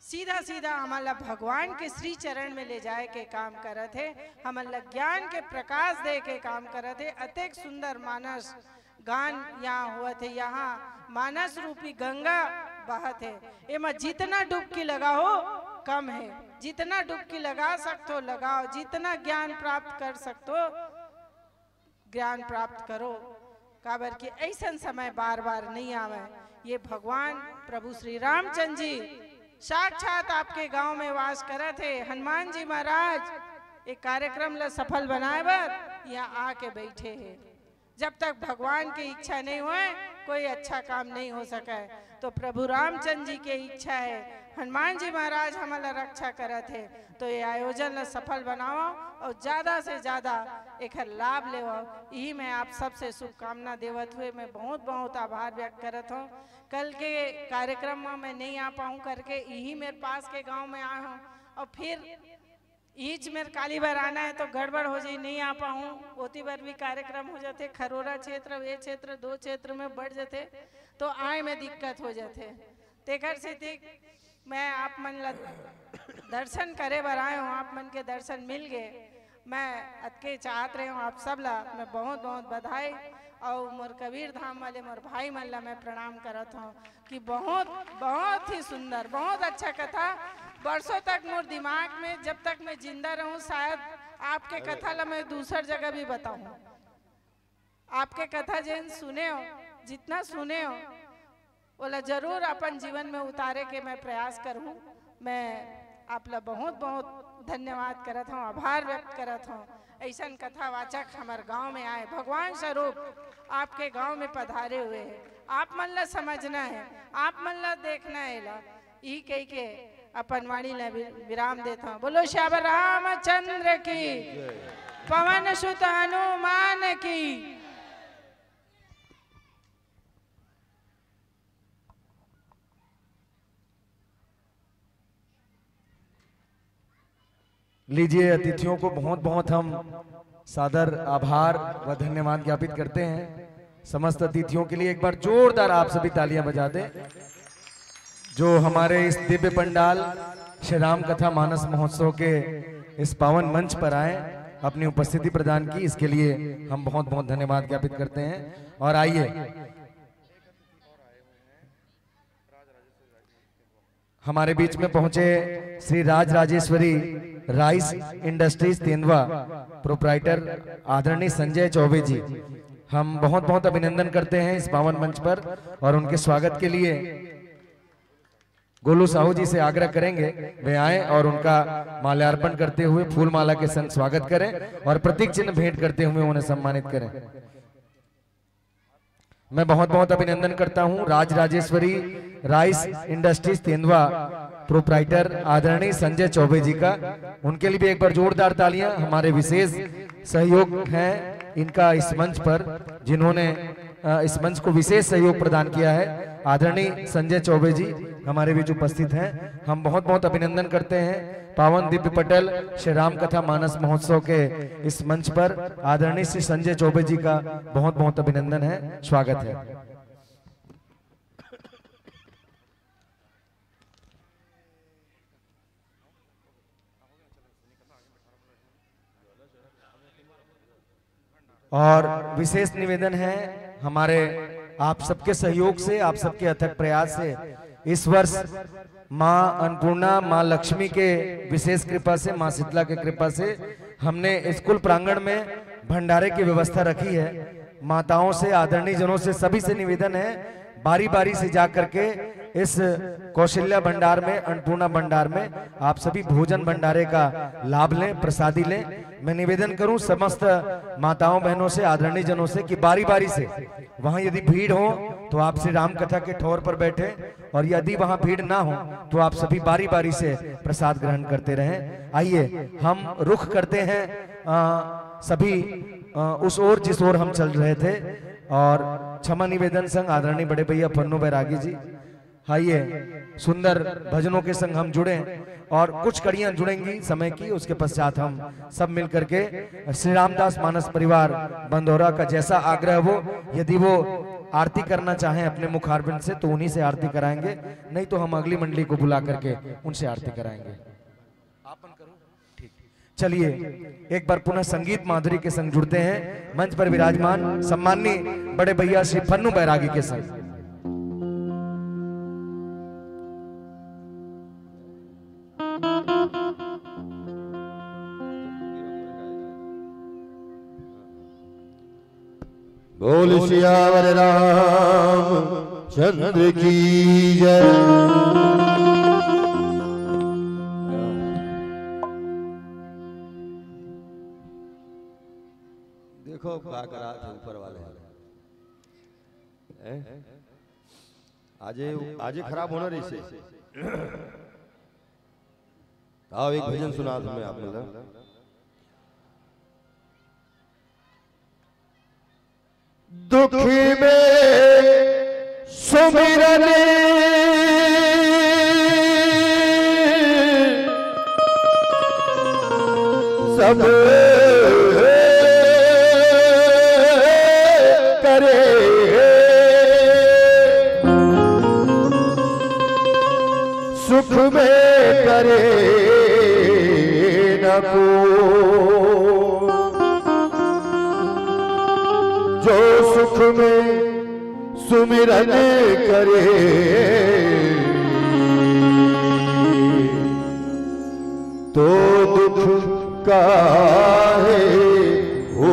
सीधा सीधा हमारा भगवान के श्री चरण में ले जाए के काम करत है, हमारा ज्ञान के प्रकाश दे के काम करत है। अत्यंत सुंदर मानस गान यहाँ हुआ थे, यहाँ मानस रूपी गंगा बहत है। एमा जितना डुबकी लगाओ कम है, जितना डुबकी लगा सकते हो लगाओ, जितना ज्ञान प्राप्त कर सकते हो ज्ञान प्राप्त करो। काबर कि ऐसा समय बार बार नहीं आवे। ये भगवान प्रभु श्री रामचंद्र जी साक्षात आपके गांव में वास करे थे। हनुमान जी महाराज एक कार्यक्रम ला सफल बनाए बर यहाँ आके बैठे हैं। जब तक भगवान की इच्छा नहीं होए कोई अच्छा काम नहीं हो सका। तो प्रभु रामचंद्र जी की इच्छा है हनुमान जी महाराज हमारा रक्षा करत है। तो ये आयोजन ला सफल बनाओ और ज़्यादा से ज़्यादा एक लाभ ले। यही मैं आप सबसे शुभकामना देवत हुए मैं बहुत बहुत आभार व्यक्त करत हूँ। कल के कार्यक्रम में मैं नहीं आ पाऊँ करके यही मेरे पास के गांव में आया हूँ और फिर ईच मेरे काली बार आना है तो गड़बड़ हो जाए, नहीं आ पाऊँ। ओती बार भी कार्यक्रम हो जाते, खरोरा क्षेत्र वे क्षेत्र 2 क्षेत्र में बढ़ जाते तो आए में दिक्कत हो जाते। तेकर से मैं आप मन ला दर्शन करे बर आए हूँ, आप मन के दर्शन मिल गए। मैं अतके चाहत रहे हूँ आप सब ला मैं बहुत बहुत बधाई और मोर कबीर धाम वाले मोर भाई मन ला मैं प्रणाम करत हूँ कि बहुत बहुत ही सुंदर, बहुत अच्छा कथा। बरसों तक मोर दिमाग में जब तक मैं जिंदा रहूं शायद आपके कथा ला मैं दूसर जगह भी बताऊं। आपके कथा जिन सुने हो, जितना सुने हो बोला जरूर अपन जीवन में उतारे के मैं प्रयास करूं। मैं आप ला बहुत बहुत धन्यवाद करत हूँ, आभार व्यक्त करत हूँ। ऐसा कथावाचक हमारे गांव में आए, भगवान स्वरूप आपके गांव में पधारे हुए हैं। आप मन ला समझना है, आप मन ला देखना है ला ई कह के अपन वाणी ला विराम देता हूँ। बोलो श्याम रामचंद्र की, पवन सुत हनुमान की। लीजिए, अतिथियों को बहुत बहुत हम सादर आभार व धन्यवाद ज्ञापित करते हैं। समस्त अतिथियों के लिए एक बार जोरदार आप सभी तालियां बजा दें जो हमारे इस दिव्य पंडाल श्री राम कथा मानस महोत्सव के इस पावन मंच पर आए, अपनी उपस्थिति प्रदान की, इसके लिए हम बहुत बहुत धन्यवाद ज्ञापित करते हैं। और आइए हमारे बीच में पहुंचे श्री राज राजेश्वरी राइस इंडस्ट्रीज तेंदुआ प्रोप्राइटर आदरणीय संजय चौबे जी, हम बहुत बहुत अभिनंदन करते हैं इस पावन मंच पर। और उनके स्वागत के लिए गोलू साहू जी से आग्रह करेंगे वे आए और उनका माल्यार्पण करते हुए फूल माला के संग स्वागत करें और प्रतीक चिन्ह भेंट करते हुए उन्हें सम्मानित करें। मैं बहुत बहुत अभिनंदन करता हूं राज राजेश्वरी राइस इंडस्ट्रीज तेंदुआ प्रोप्राइटर आदरणीय संजय चौबे जी का। उनके लिए भी एक बार जोरदार तालियां। हमारे विशेष सहयोग हैं इनका इस मंच पर, जिन्होंने इस मंच को विशेष सहयोग प्रदान किया है। आदरणीय संजय चौबे जी हमारे बीच उपस्थित हैं, हम बहुत बहुत अभिनंदन करते हैं। पावन दिव्य पटल श्री राम कथा मानस महोत्सव के इस मंच पर आदरणीय श्री संजय चौबे जी का बहुत बहुत अभिनंदन है, स्वागत है। और विशेष निवेदन है हमारे आप सबके सहयोग से, आप सबके अथक प्रयास से इस वर्ष माँ अन्नपूर्णा, माँ लक्ष्मी के विशेष कृपा से, माँ शीतला के कृपा से हमने स्कूल प्रांगण में भंडारे की व्यवस्था रखी है। माताओं से, आदरणीय जनों से, सभी से निवेदन है बारी बारी से जा करके इस कौशल्या भंडार में, अन्नपूर्णा भंडार में आप सभी भोजन भंडारे का लाभ लें, प्रसादी लें। मैं निवेदन करूं समस्त माताओं बहनों से, आदरणीय जनों से कि बारी बारी से वहां यदि भीड़ हो तो आप श्री राम कथा के ठौर पर बैठे, और यदि वहां भीड़ ना हो तो आप सभी बारी बारी से प्रसाद ग्रहण करते रहें। आइए हम रुख करते हैं सभी उस ओर जिस ओर हम चल रहे थे, और क्षमा निवेदन संग आदरणीय बड़े भैया पन्नू बैरागी जी, आइए सुंदर भजनों के संग हम जुड़े और कुछ कड़ियां जुड़ेंगी समय की। उसके पश्चात हम सब मिलकर के श्री रामदास मानस परिवार बंदौरा का जैसा आग्रह हो, यदि वो आरती करना चाहें अपने मुखारबिंद से तो उन्हीं से आरती कराएंगे, नहीं तो हम अगली मंडली को बुला करके उनसे आरती कराएंगे। चलिए एक बार पुनः संगीत माधुरी के संग जुड़ते हैं मंच पर विराजमान सम्माननीय बड़े भैया श्री पन्नू बैरागी के संग। बोल सियावर राम चंद्र की जय। देखो क्या करा थे ऊपर वाले आजे खराब होना रही से आओ एक भजन सुना दो मैं आप मतलब दुखी में सुमिरन सब करे सुख में करे न को जो सुख में सुमिरन करे तो दुख काहे हो।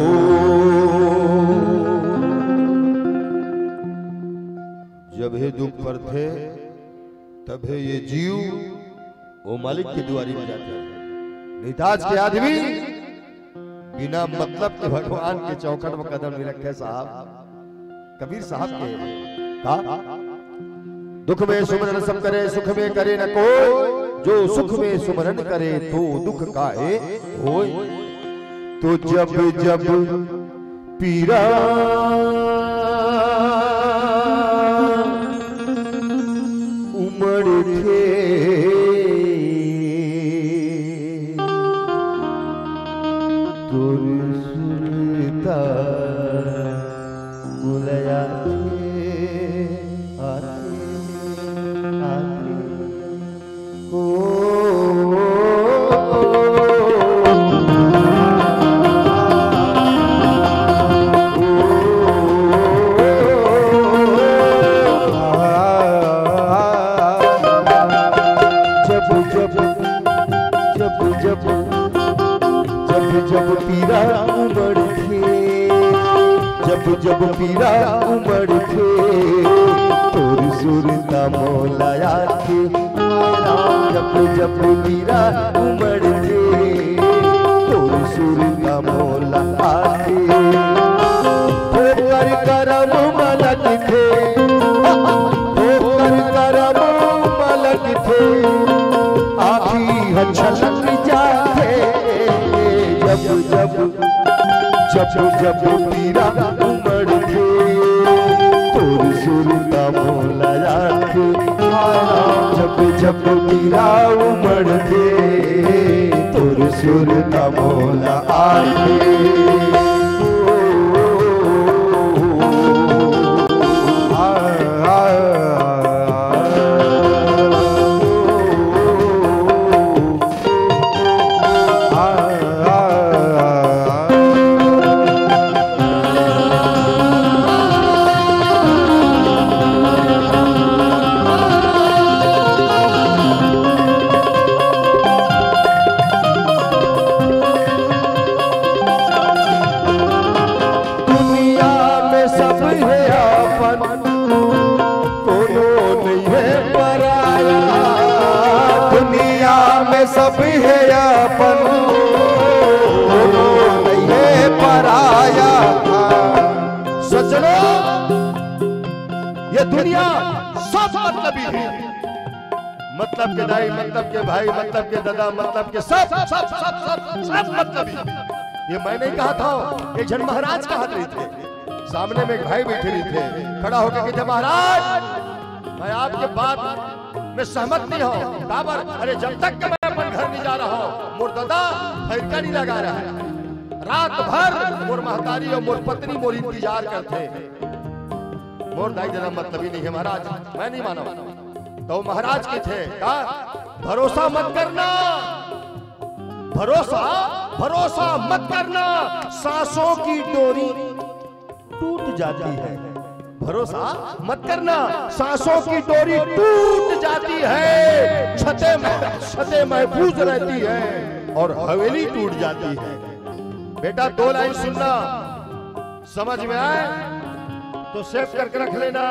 जब हे दुख पर थे तब है ये जीव वो मालिक के द्वारी में जाता है। नहीं तो आज के आदमी बिना मतलब के भगवान के चौखट में कदम नहीं रखे साहब। कबीर साहब के कहा दुख में सुमरन सब करे सुख में करे न कोई जो सुख में सुमरन करे तो दुख काहे होय। तो जब जब पीरा उमड़ थे तुर सुरता बुलाया आते आते जब पीरा उमड़ थे जब पीरा उमड़ थे तोर सुरता मोलाया थे जब पीरा उमड़ थे तोर सुरता मोला आते ठोकर करम मलक थे ठोकर करम मलक थे आखी छलक जाते जब पीरा उमड़ थे तोर सुरता मोलाया थे जब पीरा उमड़ थे तोर सुरता मोला आते सब है अपन नहीं है पराया। सज्जनों ये दुनिया सब मतलबी है। मतलब के दाई मतलब के भाई मतलब के दादा मतलब के सब सब सब सब सब, सब मतलबी। ये मैं नहीं कहा था, ये जन महाराज कहा रहे थे। सामने में एक भाई बैठे नहीं थे, खड़ा होकर कहते महाराज मैं आपके बात में सहमत नहीं हूँ। बाबर अरे जब तक मैं अपन घर नहीं जा रहा हूँ मोर दादा फैरका नहीं लगा रहा है। रात भर मोर महतारी और मोर पत्नी मोर इंतजार करते। मोर दाई दादा मतलब ही नहीं है महाराज, मैं नहीं माना। तो महाराज के थे कहा भरोसा मत करना, भरोसा भरोसा मत करना, सांसों की डोरी टूट जाती है। भरोसा मत करना, सांसों की डोरी टूट जाती है, छतें महफूज रहती है और हवेली टूट जाती है। बेटा 2 लाइन सुनना, समझ में आए तो सेव करके रख लेना,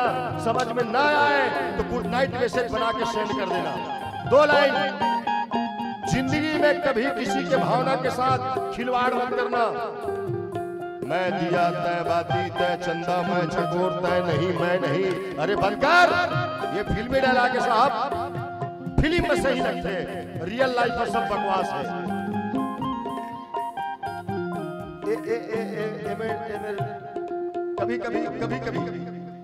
समझ में ना आए तो गुड नाइट मैसेज बना के सेंड कर देना। 2 लाइन, जिंदगी में कभी किसी के भावना के साथ खिलवाड़ मत करना। मैं दिया तय बाती तय चंदा मैं चकोर तय नहीं मैं नहीं। अरे बनकर ये फिल्मी डायलॉग है साहब, फिल्म में सही लगते हैं, रियल लाइफ में सब बकवास है।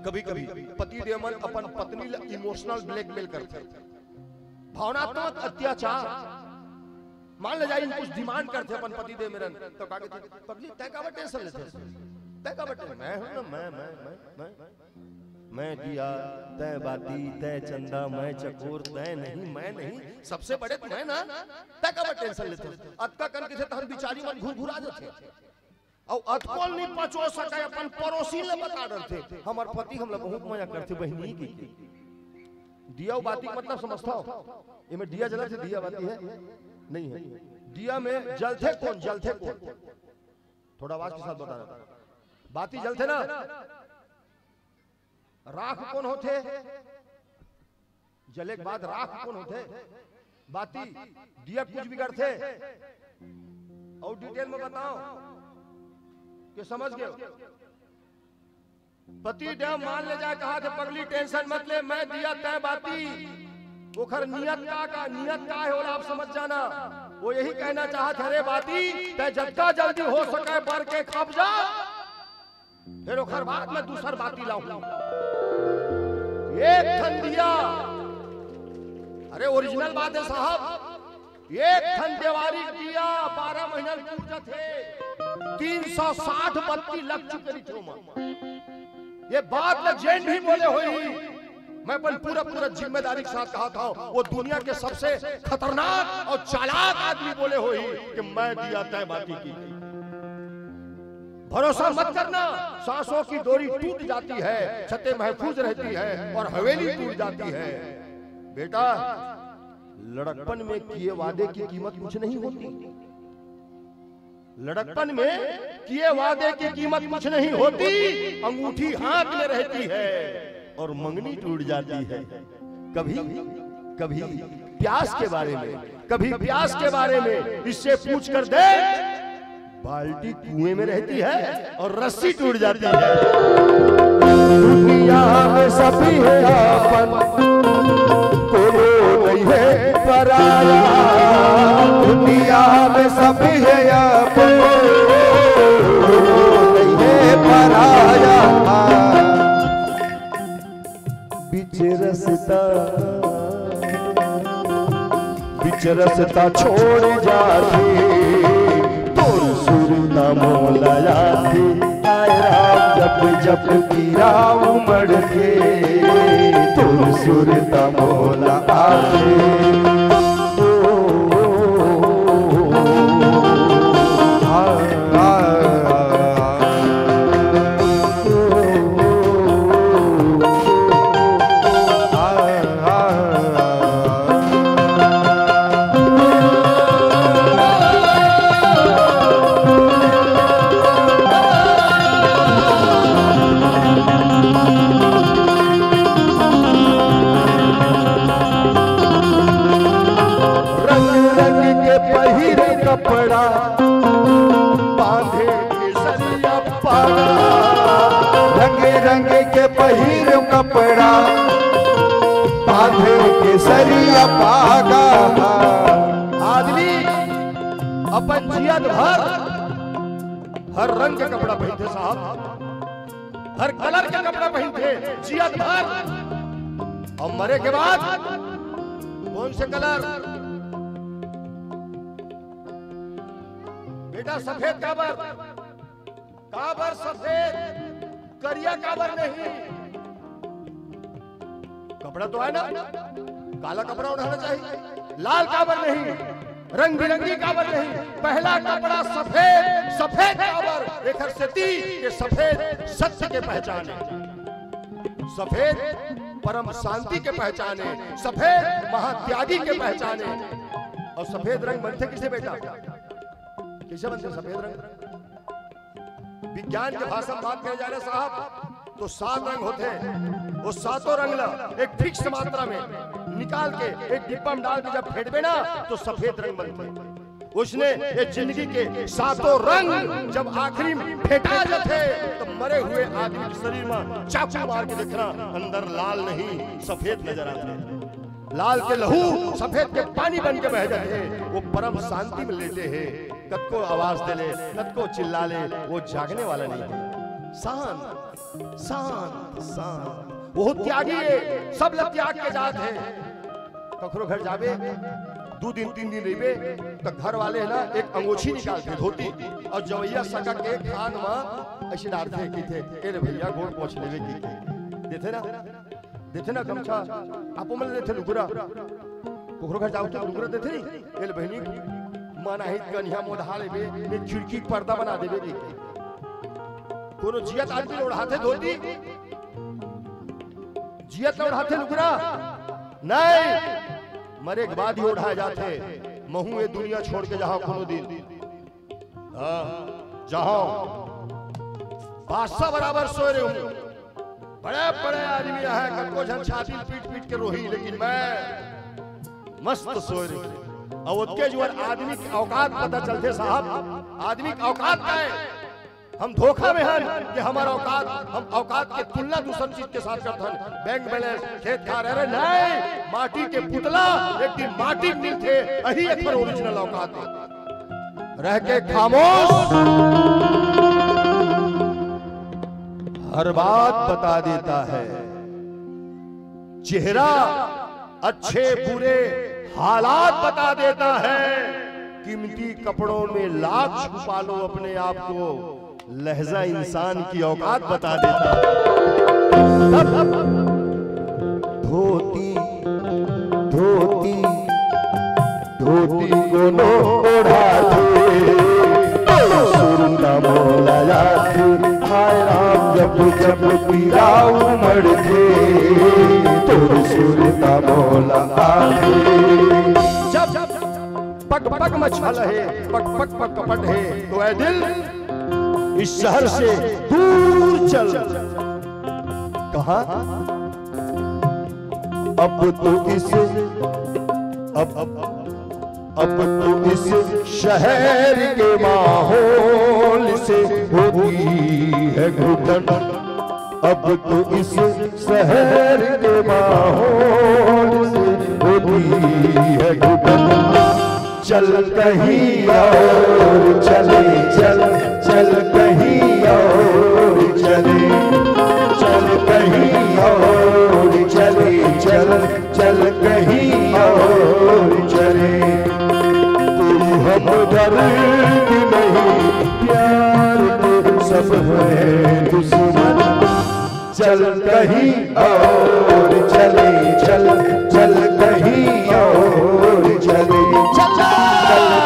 कभी पति देवमन अपन पत्नी इमोशनल ब्लैकमेल करते, भावनात्मक अत्याचार। मान ले जाए कुछ डिमांड करते अपन पति देव मेरन, तो कागे पगली तय का टेंशन लेते, तय का टेंशन मैं हूं ना, मैं दिया, तय बाती, तय चंदा, मैं चकोर, तय नहीं, मैं नहीं, सबसे बड़े तो मैं ना, तय का टेंशन लेते। अतका कन के तहन बिचारी मन घुरघुरा जाते और अतकोल नहीं पचो सके अपन पड़ोसी ले बता डरते। हमार पति हमला बहुत मजा करते बहनी की। दिया बाती मतलब समझता हो, इमे दिया जला से दिया बाती है नहीं है। दिया में जलते कौन, जलते कौन, थोड़ा आवाज के साथ बता रहा। बाती जलते ना, राख कौन होते, जले के बाद राख कौन होते, बाती दिया कुछ बिगड़ते। और डिटेल में बताओ कि समझ गए। पति देव मान ले जाए कहा थे पगली टेंशन मत ले, मैं दिया तय बाती, ओखर नियत का है और आप समझ जाना। वो यही कहना चाहते रे बाती तय जल्दा जल्दी हो सके बर के खप जा, फिर ओखर बाद में दूसर बाती लाऊं। एक ठन दिया, अरे ओरिजिनल बात है साहब, एक ठन देवारी दिया 12 महीना पूजा थे, 360 बत्ती लग चुके थे। ये बात लेजेंड भी बोले हुई, मैं अपन पूरा जिम्मेदारी के साथ कहा था। वो दुनिया के सबसे खतरनाक और चालाक आदमी बोले हुई कि मैं दिया तय बाती की। भरोसा मत करना, सांसों की डोरी टूट जाती है, छतें महफूज रहती है और हवेली टूट जाती है। बेटा लड़कपन में किए वादे की कीमत कुछ नहीं होती, लड़कपन में किए वादे की कीमत कुछ नहीं होती। अंगूठी हाथ में रहती है और मंगनी टूट जाती है। कभी प्यास के बारे में, कभी प्यास के बारे में इससे पूछ कर देख, बाल्टी कुएं में रहती है और रस्सी टूट जाती है। दुनिया में सभी है अपन, कोई नहीं है पराया। दुनिया में सभी है अपन, कोई नहीं है पराया। बिच रसता छोड़ जाती, सुरता मोला जाती। आए राम जप जप की राम उमड़ के, तुर सुरता मोला आते। कपड़ा बांधे केसरिया पागा, रंगे रंगे के पहिर कपड़ा बांधे केसरिया पागा। आदमी अपन जियत भर हर रंग का कपड़ा पहनते साहब, हर कलर का कपड़ा पहनते जियत भर, और मरे के बाद कौन से कलर? बेटा सफेद काबर, काबर सफेद, करिया काबर नहीं। कपड़ा तो है ना, काला कपड़ा उड़ाना चाहिए, लाल काबर नहीं, रंग बिरंगी काबर नहीं। पहला कपड़ा सफेद, सफेद काबर एक हरसती के सफेद सत्य के पहचाने, सफेद परम शांति के पहचाने, सफेद महात्यागी के पहचाने। और सफेद रंग बनते किसे बेटा, किसे बनते सफेद रंग? विज्ञान के भाषा में बात करे जा रहे साहब तो 7 रंग होते हैं। वो 7 रंग ला एक फिक्स मात्रा में निकाल के एक डिब्बा में डाल के जब फेंटबे ना तो सफेद रंग बनते। उसने ये जिंदगी के 7 रंग जब आखिरी में फेंटा जाते तो मरे हुए आदमी के शरीर में चाकू मार के देखना, अंदर लाल नहीं सफेद नजर आते। लाल के लहू सफेद के पानी बन के बह जाते, वो परम शांति में लेटे हैं। कद को आवाज दे ले, कद को चिल्ला ले, वो जागने वाला नहीं है। शांत शांत शांत, वो त्यागी है, सब लोग त्याग के जात है। कखरो घर जावे 2 दिन 3 दिन रहिबे तो घर वाले है ना एक अंगोछी निकालते धोती और जवैया सका के खान में ऐसे डालते की थे, ए रे भैया गोड़ पहुंच लेवे की देथे ना गमछा आपो मन देथे लुगरा, कोकरो घर जाओ तो लुगरा देथे नहीं, ए बहनी माना हित कन्या मोधा लेबे ने खिड़की पर्दा बना देबे की कोनो जियत आदमी ओढ़ाते धोती, जियत ओढ़ाते लुगरा नहीं, मरे के बाद ही उठाए जाते। महू ये दुनिया छोड़ के जाओ कोनो दिन, जाओ बादशाह बराबर सो रहे हूं, बड़े बड़े आदमी है कनको झन छाती पीट पीट के रोही, लेकिन मैं मस्त सो रही हूं। और उसके जो आदमी की औकात पता चलते साहब, आदमी की औकात क्या है। हम धोखा में हैं कि हमारा औकात, हम औकात के तुलना दूसरी चीज के साथ करते हैं। बैंक बैलेंस खेत खा रहे नहीं, माटी के पुतला एक दिन माटी मिलते, यही एक पर ओरिजिनल औकात है। रह के खामोश, हर बात बता देता है। चेहरा अच्छे बुरे हालात बता देता है। कीमती कपड़ों में लाख छुपा लो अपने आप को, लहजा इंसान की औकात बता देता है। धोती धोती धोती को नो ओढ़ाते, सुरता मोला जाते, हाय राम जब जब पीरा उमड़ते, तो सुरता मोला आते। जब पग पग मछल है, पग पग पग कपट है, तो ऐ दिल इस शहर से दूर चल। कहा अब तो इस शहर के माहौल से होती है घुटन, अब तो इस शहर के माहौल से होती है घुटन। चल कहीं और चले, चल चल कहीं और चले, चल कहीं और चले, चल चल कहीं और चले। कोई हम दर्द नहीं, प्यार तो सब है दुश्मन। चल कहीं और चले, चल चल कहीं और चले, चल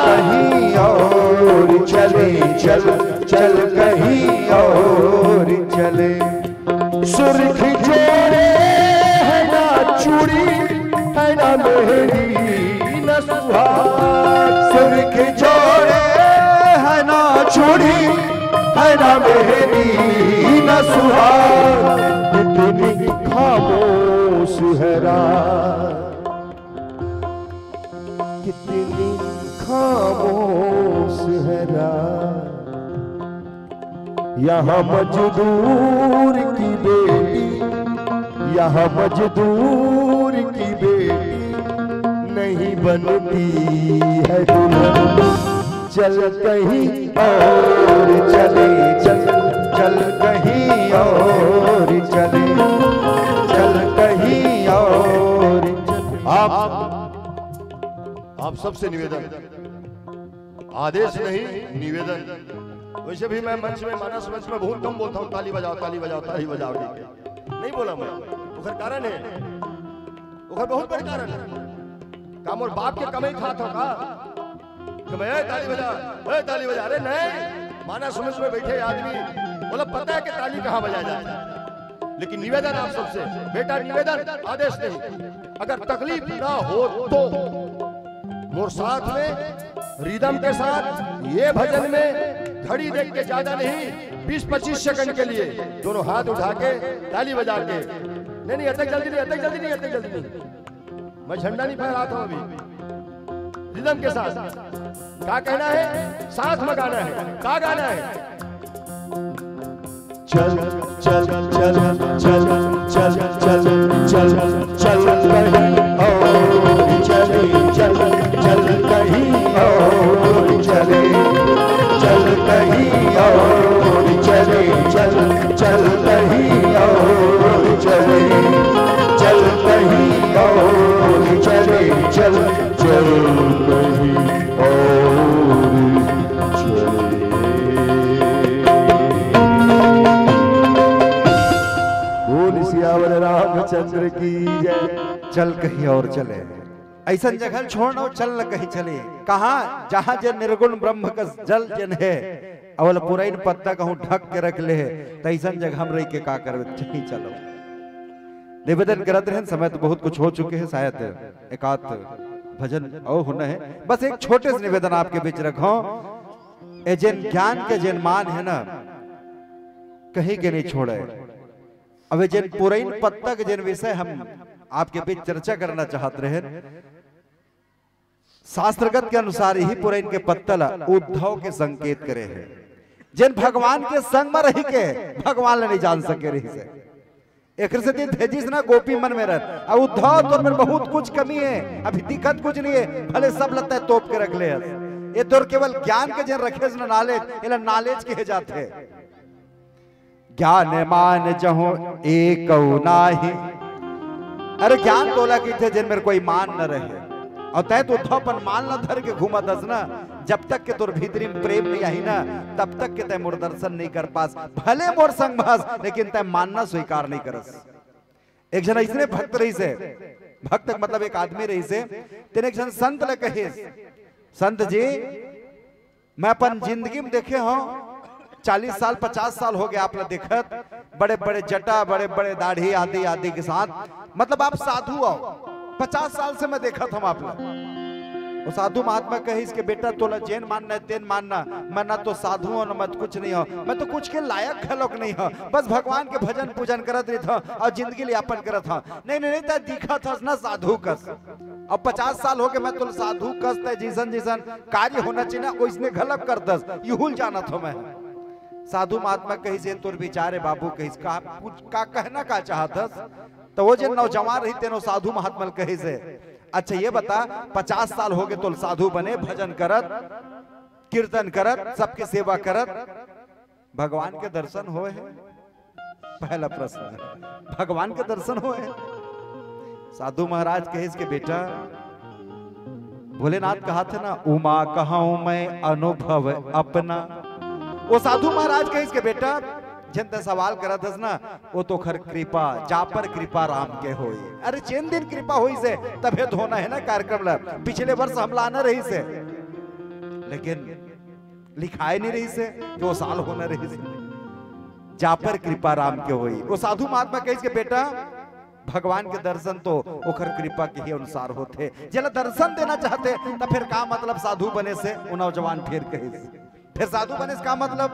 कहीं और चले, चल चल कहीं और चले। सुर्ख जोड़े है ना चूड़ी, है ना मेहंदी न सुहाग। सुर्ख जोड़े है ना चूड़ी, है ना मेहंदी न सुहाग। कितनी खामोश है रात, कितनी खामोश है रात। यहाँ मजदूर की बेटी, यहाँ मजदूर की बेटी नहीं बनती है दुल्हन। चल कहीं और चले, चल चल कहीं और चले, चल कहीं और चले। आप सबसे निवेदन, आदेश नहीं निवेदन। वैसे भी मैं मंच में, मानस मंच में बहुत कम बोलता हूँ, ताली बजाओ ताली बजाओ ताली बजाओ, नहीं बोला मैं। उखर कारण है, उखर बहुत बड़े कारण है। काम और बाप के कमाई खात हो का कि मैं ताली बजा, अरे नहीं। मानस मंच में बैठे आदमी बोला पता है कि ताली कहाँ बजाया जाता है। लेकिन निवेदन आप सबसे, बेटा निवेदन, आदेश नहीं। अगर तकलीफ ना हो तो मोर साथ में रिदम के साथ ये भजन में घड़ी देख के ज्यादा नहीं, 20-25 सेकंड के लिए दोनों हाथ उठा के ताली बजा के, नहीं अतक जल्दी नहीं, अतक जल्दी नहीं, अतक जल्दी नहीं, मैं झंडा नहीं फहराता हूं अभी। रिदम के साथ क्या कहना है, साथ में गाना है। क्या गाना है? चल चल चल चल चल चल चल चल कहीं और रामचंद्र की जय। चल कहीं और चले, ऐसा जगह छोड़ो चल न कहीं चले। कहाँ जहाँ जे निर्गुण ब्रह्म का जल जन है, अवल पुरैन पत्ता कहूँ ढक के रख ले, तो ऐसा जगह हम रह के का करवे, चही चलो। निवेदन करते हैं, समय तो बहुत कुछ हो चुके हैं, शायद एक आध भजन और होना है। बस एक छोटे से निवेदन आपके बीच रखो, ए जिन ज्ञान के जिन मान है ना, कहीं के नहीं छोड़े। अब जिन पुरैन पत्ता के जिन विषय हम आपके बीच चर्चा करना चाहते रहे, शास्त्रगत के अनुसार ही पुरैन के पत्तल उद्धव के संकेत करे हैं। जिन भगवान के संग में रही के भगवान नहीं जान सके रही से, एक से दिन भेजिस ना गोपी मन में रह। उद्धव तो में बहुत कुछ कमी है, अभी दिक्कत कुछ नहीं है, भले सब लगता है तोप के रख ले। ये तो केवल ज्ञान के जन रखे ना नॉलेज, ये नॉलेज के जाते ज्ञान मान जहो एक नाही। अरे ज्ञान तोला की थे जिन मेरे कोई मान न रहे, और तय तो उद्धवपन मान न धर के घूमा दस ना, जब तक के तुर भीतरी में प्रेम नहीं आई ना, तब तक के तय मोर दर्शन नहीं कर पास। भले मोर संग भास, लेकिन तय मानना स्वीकार नहीं करस। एक जन इसने भक्त रही से, भक्त मतलब एक आदमी रही से, तेने एक जन संत ले कहे, संत जी मैं अपन जिंदगी में देखे हूं 40 साल 50 साल हो गया आपने देखत, बड़े बड़े जटा, बड़े बड़े दाढ़ी आदि आदि के साथ, मतलब आप साधु आओ। 50 साल से मैं देखा था आपने। वो साधु महात्मा कहे इसके बेटा तोला जैन मानना है तेन मानना, मैं ना तो साधु हो ना मैं कुछ नहीं हो, मैं तो कुछ के लायक खलोक नहीं हो, बस भगवान के भजन पूजन करत रही था और जिंदगी यापन करत था। नहीं नहीं नहीं दिखा था ना साधु कस। अब 50 साल हो गए मैं तो साधु कस तय जीसन जीसन कार्य होना चाहिए ना, इसने गलत कर दस यूल जाना था मैं। साधु महात्मा कही से तोर बिचारे बाबू कही का कहना का चाहत, तो वो जो नौजवान रही तेनो साधु महात्मा कही से, अच्छा ये बता 50 साल हो गए तो साधु बने, भजन करत कीर्तन करत सबके सेवा करत, भगवान के दर्शन होए है? पहला प्रश्न, भगवान के दर्शन होए? साधु महाराज कहे इसके बेटा, भोलेनाथ कहा था ना उमा कहूं मैं अनुभव अपना। वो साधु महाराज कहे इसके बेटा जिन सवाल करा था ना, वो तो खर कृपा जा पर कृपा राम के होई। अरे जिन दिन कृपा हुई से तबे होना है ना कार्यक्रम ला। पिछले वर्ष हम लाना रही से, लेकिन लिखाए नहीं रही से कि वो साल होना रही से। जा पर कृपा राम के होई। वो साधु महात्मा कहे इसके बेटा भगवान के दर्शन तो ओखर कृपा के ही अनुसार होते। जला दर्शन देना चाहते तो फिर का मतलब साधु बने से? वो नौजवान फिर कहे फिर साधु बने से का मतलब?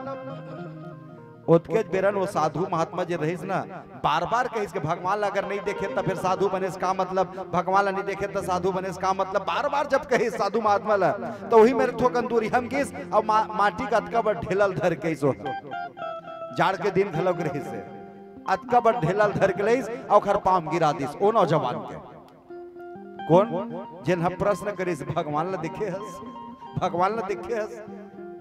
ओतके बेरन वो साधु महात्मा जी रहीस ना, बार बार कहिस के भगवान ला अगर नहीं देखे तो फिर साधु बने से का मतलब? भगवान ला नहीं देखे तो साधु बने से का मतलब? बार बार जब कहिस साधु महात्मा ला, तो वही मेरे थोक अंदूरी हम गिस और माटी का अतका बड़ ढेलल धर के सो जाड़ के दिन घलक रही से अतका बड़ ढेलल धर के लईस और खर पाम गिरा दिस। ओ नौजवान के कौन जिन हम प्रश्न करिस भगवान ला दिखे हस, भगवान ला दिखे हस।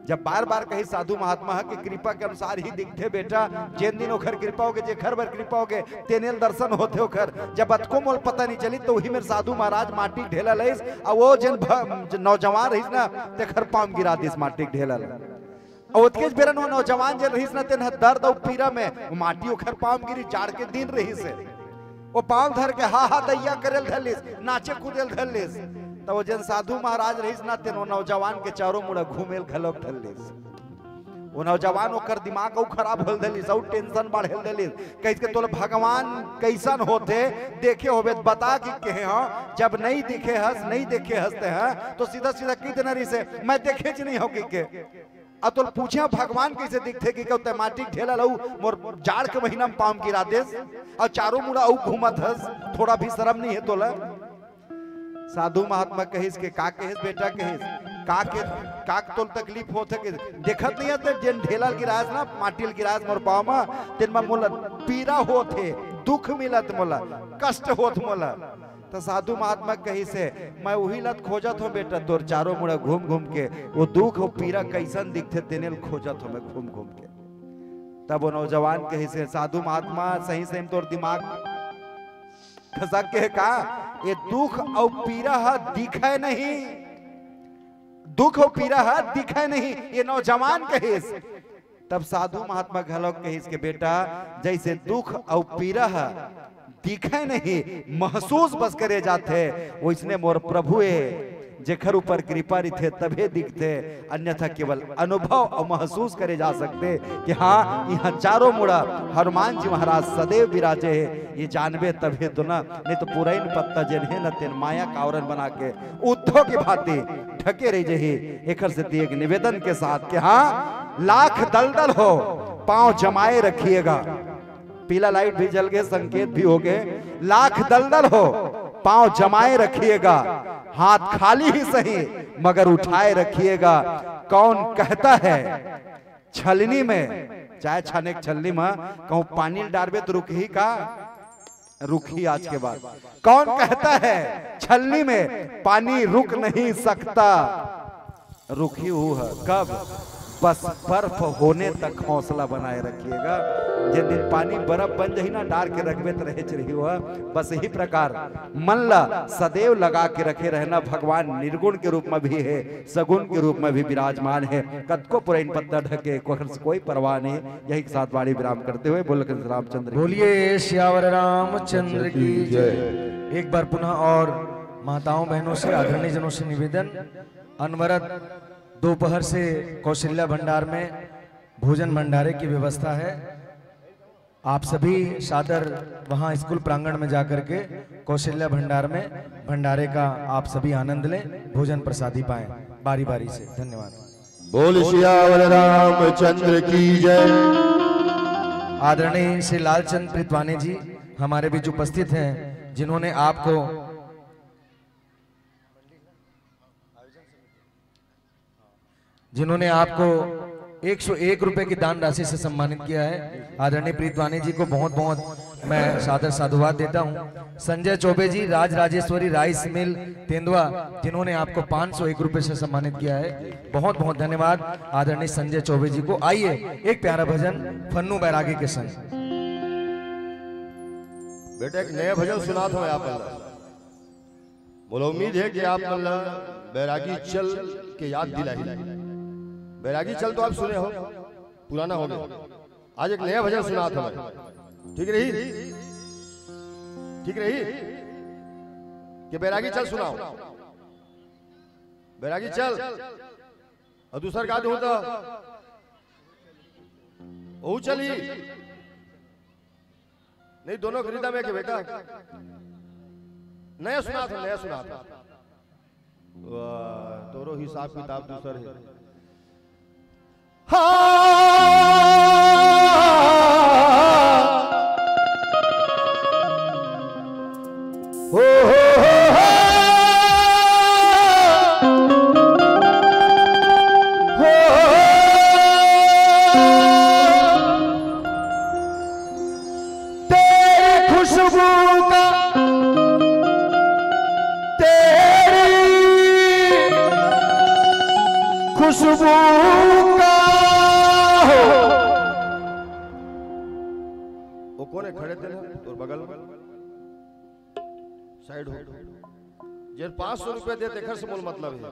जब बार बार कही साधु महात्मा की कृपा के अनुसार ही दिखते बेटा, जिन दिन ओखर कृपा होगे जे घर भर कृपा होगे तेनेल दर्शन होते ओखर। जब अतको मोल पता नहीं चली तो वही मेरे साधु महाराज माटी ढेला लईस और वो जिन नौजवान रहीस ना ते खर पाम गिरा दिस माटी ढेला और उत्केज बेरन वो नौजवान जे रहीस ना तेन दर्द और पीरा में माटी ओखर पाम गिरी जाड़ के दिन रही से वो पाम धर के हा हा दैया करेल धलिस नाचे कूदेल धलिस। तो वो जन साधु महाराज रहीस ना तेन वो नौजवान के चारों मुड़ा घूमेल घलोक धलिस। वो नौजवान ओकर दिमाग और खराब होल धलिस और टेंशन बढ़ेल धलिस। कह के तोल भगवान कैसन होते देखे होबे बता कि कहे हां, जब नहीं दिखे हस नहीं देखे हंसते हैं तो सीधा सीधा की देना रही से मैं देखे च नहीं हो के अतुल पूछे भगवान कैसे दिखते कि कहते माटी ढेला लऊ मोर जाड़ के महीना में पाम गिरा देस और चारों मुड़ा औ घूमत हस, थोड़ा भी शर्म नहीं है तोला? साधु महात्मा कहिस के का कहिस बेटा कहिस का के का तोल तकलीफ होत है कि देखत नहीं है जेन ढेला गिरास ना माटील गिरास मोर पाव में तेन में मोला पीड़ा होत है, दुख मिलत मोला, कष्ट होत मोला। तो साधु महात्मा कही से मैं वही लत खोजत हो बेटा तोर चारों मुड़ा घूम घूम के वो दुख और पीड़ा कैसन दिखते तेनेल खोजत हो मैं घूम घूम के। तब वो नौजवान कही से साधु महात्मा सही सही तोर दिमाग खसक के का ये दुख और पीड़ा है दिखे नहीं, दुख और पीड़ा है दिखे नहीं, ये नौजवान कहिस। तब साधु महात्मा घलोक कहिस के बेटा जैसे दुख और पीड़ा है दिखे नहीं, महसूस बस करे जाते। वैसने मोर प्रभुए जेखर ऊपर कृपा थे तभे दिखते, अन्यथा केवल अनुभव और महसूस करे जा सकते कि हाँ यहाँ चारों मुड़ा हनुमान जी महाराज सदैव विराजे है। ये जानबे तभे तो ना, नहीं तो पुरैन पत्ता जिन्हें न तेन माया कावरन बना के उद्धव की भांति ढके रह जही। एक से एक निवेदन के साथ कि हाँ लाख दलदल हो पांव जमाए रखिएगा। पीला लाइट भी जल गए, संकेत भी हो गए। लाख दलदल हो पांव जमाए रखिएगा, हाथ खाली ही सही मगर उठाए रखिएगा। कौन कहता है छलनी में, चाहे छाने छलनी में कहूं पानी डालबे तो रुक ही का, रुक ही आज के बाद। कौन कहता है छलनी में पानी रुक नहीं सकता, रुक ही हुआ कब, बस बर्फ होने तक हौसला बनाए रखिएगा। जिस दिन पानी बर्फ बन जाही ना, डार के रखबे तो रहे चढ़ी हुआ। बस यही प्रकार मन ला सदैव लगा के रखे रहना। भगवान निर्गुण के रूप में भी है, सगुण के रूप में भी विराजमान है। कद को पुरैन पत्ता ढके कोई परवाह नहीं। यही साथ वाणी विराम करते हुए बोल रामचंद्र, बोलिए श्यावर रामचंद्र की जय। एक बार पुनः और माताओं बहनों से, आदरणीय जनों से निवेदन, अनवरत दोपहर से कौशल्या भंडार में भोजन भंडारे की व्यवस्था है। आप सभी सादर वहां स्कूल प्रांगण में जाकर के कौशल्या भंडार में भंडारे का आप सभी आनंद लें, भोजन प्रसादी पाएं बारी बारी से। धन्यवाद। बोल सियावर रामचंद्र की जय। आदरणीय श्री लालचंद प्रीतवानी जी हमारे बीच उपस्थित हैं, जिन्होंने आपको 101 रुपए की दान राशि से सम्मानित किया है। आदरणीय प्रीतवानी जी को बहुत बहुत मैं सादर साधुवाद देता हूं। संजय चौबे जी, राज राजेश्वरी राइस मिल तेंदुआ, जिन्होंने आपको 501 रुपए से सम्मानित किया है। बहुत बहुत धन्यवाद आदरणीय संजय चौबे जी को। आइए एक प्यारा भजन फन्नू बैरागी के संग। बेटा एक नया भजन सुना था आप अल्लाह, बोलो उम्मीद है कि आप अल्लाह बैरागी चल के याद दिलाई। बैरागी चल तो आप सुने हो, पुराना हो गया। आज एक नया भजन सुना था मैं, ठीक रही, ठीक रही कि बैरागी चल सुनाओ, बैरागी चल। और दूसरा गा दूं तो ओ चली नहीं, दोनों खरीदा मैं कि बेटा नया सुना था, नया सुना था। वाह, तोरो हिसाब किताब दूसर है। तेरी खुशबू का, तेरी खुशबू का वो कौन है खड़े थे तो बगल में साइड हो जे 500 रुपए दे देखर से बोल मतलब है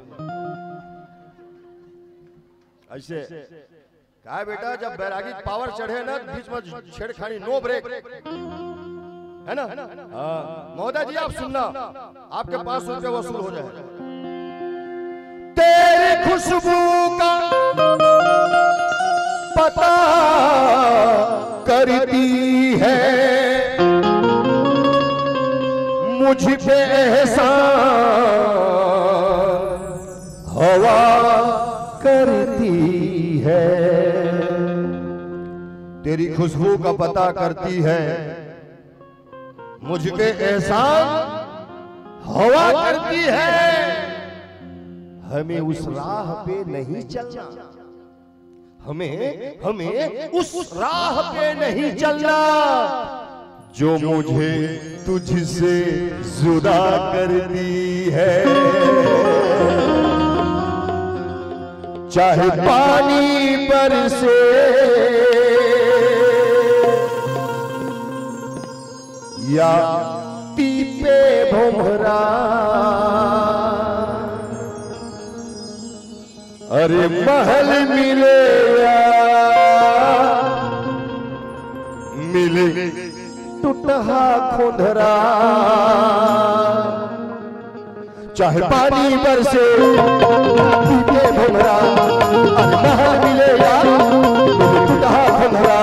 ऐसे क्या बेटा। जब बैरागी पावर चढ़े ना बीच में छेड़खानी, नो ब्रेक, है ना। हाँ महोदय जी आप सुनना, आपके 500 रुपए वसूल हो जाए। तेरी खुशबू का पता करती है मुझ पे एहसान, हवा करती है। तेरी खुशबू का पता करती है मुझ पे एहसान, हवा करती है। हमें उस राह पे नहीं चलना, हमें उस राह पे नहीं चलना जो मुझे तुझसे जुदा करती है। चाहे पानी बरसे या पीपे भुमरा, अरे महल मिले या मिले टूटहा खुंधरा चाहे पानी बरसे पीते भमरा महल मिले यार टूटहा खुंधरा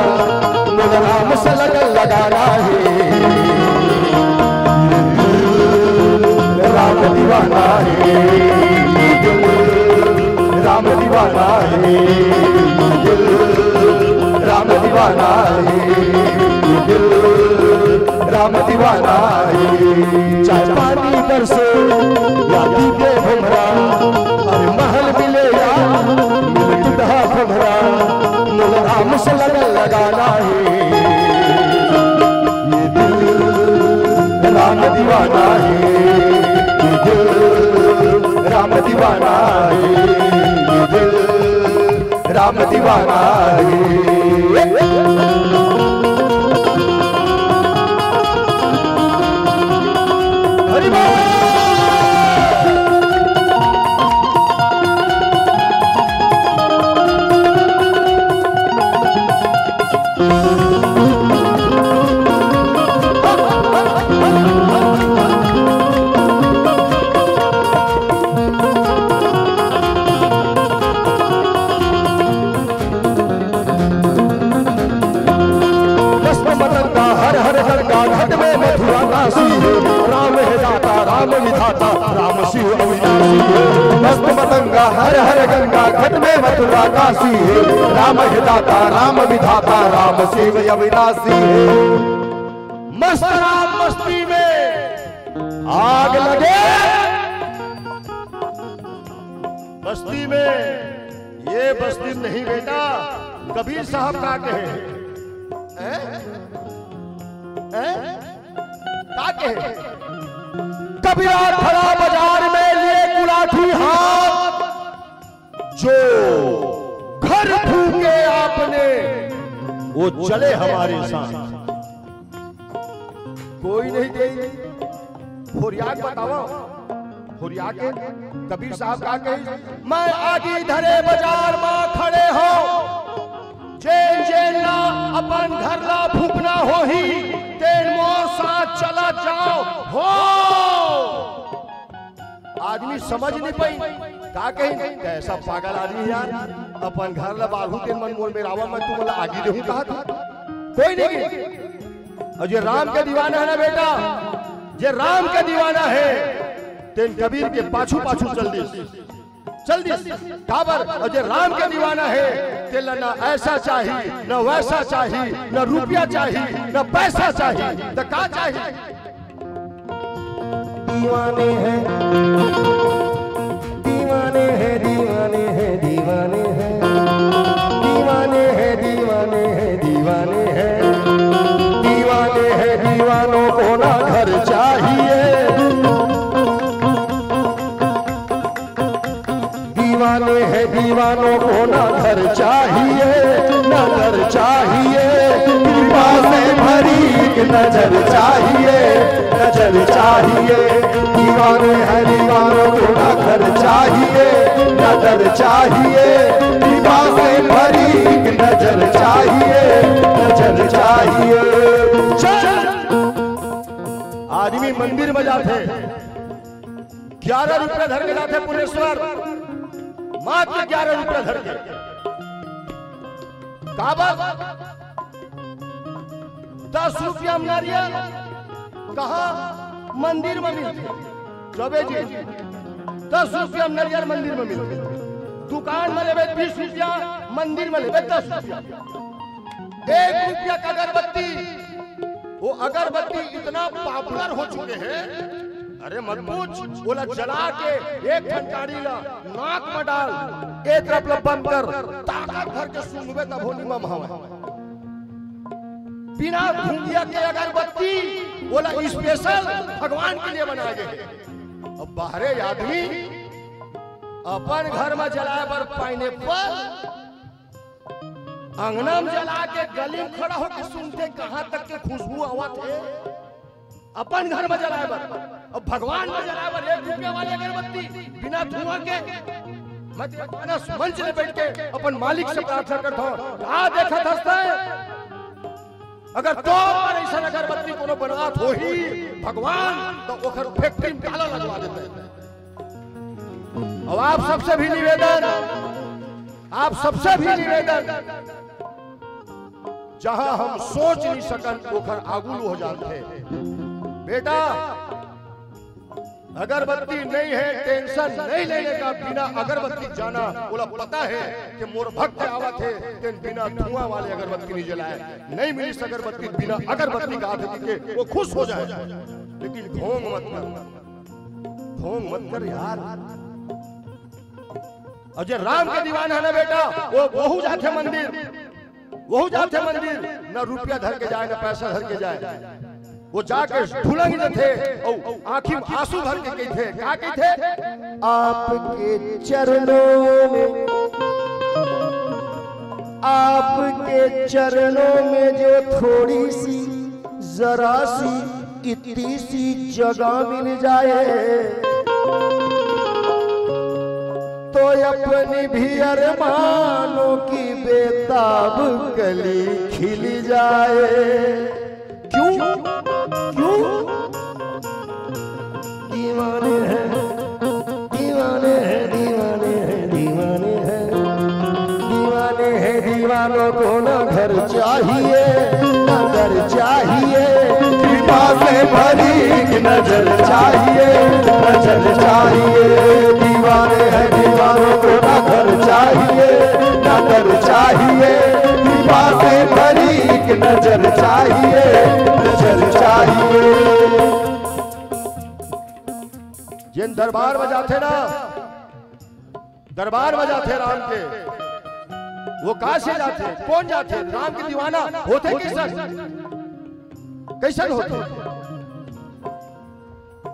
मुझे राम से लगन लगाना है राम दीवाना है राम दीवाना है राम दीवाना है राम दीवाना है चाहे पानी बरसे या पीते भमरा अरे महल मिले या मिल टूटहा भमरा मुझे राम से लगन लगाना है ये दिल राम दीवाना है राम दीवाना है ये दिल राम दीवाना है हरि बोल विधाता राम शिव अविनाशी मस्त मतंगा हर हर गंगा घट में मथुरा काशी है राम विधाता राम विधाता राम शिव अविनाशी है मस्त राम मस्ती में आग लगे बस्ती में ये बस्ती नहीं बेटा कबीर साहब का कहे का कहे कबीरा खड़ा बाजार में लिए गुलाठी हाथ जो घर फूके आपने वो चले हमारे साथ कोई नहीं दे फुरियाद बताओ फुरियाद के कबीर साहब का कही मैं आगे धरे बाजार में खड़े हो जेन जेन ना अपन घर ला फूकना हो ही तेन मोर साथ चला जाओ हो आदमी समझ नहीं पाई का कहीं कैसा पागल आदमी यार अपन घर ला बाहू के मन मोल में रावा मैं तुम आगे रहूं कहा था कोई नहीं और ये राम का दीवाना है ना बेटा ये राम का दीवाना है तेन कबीर के पाछू पाछू चल दी काबर और ये राम का दीवाना है तेला ना ऐसा चाहिए ना वैसा चाहिए ना रुपया चाहिए ना पैसा चाहिए तो का चाहिए दीवाने हैं दीवाने हैं दीवाने हैं दीवाने हैं दीवाने हैं दीवाने हैं दीवाने हैं दीवाने हैं दीवानों को ना घर चाहिए दीवाने हैं दीवानों को ना घर चाहिए ना घर चाहिए कृपा से भरी एक नजर चाहिए नजर चाहिए दीवाने हैं दीवानों को ना घर चाहिए नजर चाहिए कृपा से भरी एक नजर चाहिए नजर चाहिए आदमी मंदिर में जाते 11 रुपये धर के जाते पुरेश्वर मात्र 11 रुपये धर के काबा 10 रुपया नारियल कहा मंदिर में मिलते चौबे जी 10 रुपया नारियल मंदिर में मिलते दुकान में लेवे 20 रुपया मंदिर में लेवे 10 रुपया 1 रुपया का अगरबत्ती वो अगरबत्ती इतना पॉपुलर हो चुके हैं अरे मत पूछ बोला जला के एक ठनकारी ला नाक में डाल एक तरफ बंद कर ताकत भर के सुनबे तब होली में महावा बिना धुंधिया के अगरबत्ती बोला स्पेशल भगवान के लिए बनाए गए अब बाहरे आदमी अपन घर में जलाए पर पाइने पर अंगना में जला के गली में खड़ा होकर सुनते कहां तक के खुशबू आवत है अपन घर में जलाए पर और भगवान में जलाए पर 1 रुपया वाली अगरबत्ती बिना धुआं के मैं मंच में बैठ के अपन मालिक से प्रार्थना करता हूं कहां देखा था अगर तो पर ऐसा अगरबत्ती कोनो बनात हो ही भगवान तो ओकर फैक्ट्री में ताला लगवा देते हैं। और आप सबसे भी निवेदन जहां हम सोच नहीं सकन ओकर आगुल हो जाते। बेटा अगरबत्ती नहीं है, टेंशन नहीं लेने का, बिना अगरबत्ती जाना बोला पता है कि मोर भक्त आवत है कि बिना धुआं वाले अगरबत्ती नहीं जलाए, नहीं मिली अगरबत्ती बिना अगरबत्ती का आदमी के वो खुश हो जाए। लेकिन ढोंग मत कर यार। और जो राम के दीवाना है ना बेटा, वो वहू जाते मंदिर, ना रुपया धर के जाए ना पैसा धर के जाए, वो जाके ढुलंग थे और आंखी में आंसू भर के कही थे, क्या कही थे? आपके चरणों में जो थोड़ी सी जरा सी इतनी सी जगह मिल जाए तो अपनी भी अरमानों की बेताब कली खिल जाए। क्यों दीवाने हैं दीवानों को ना घर चाहिए ना घर चाहिए, कृपा से भरी नजर चाहिए, दीवाने हैं दीवानों को ना घर चाहिए ना घर चाहिए, कृपा से भरी नजर चाहिए। जिन दरबार बजाते ना, दरबार बजाते राम के, वो कहां से जाते, कौन जाते? राम के दीवाना होते कैसन होते?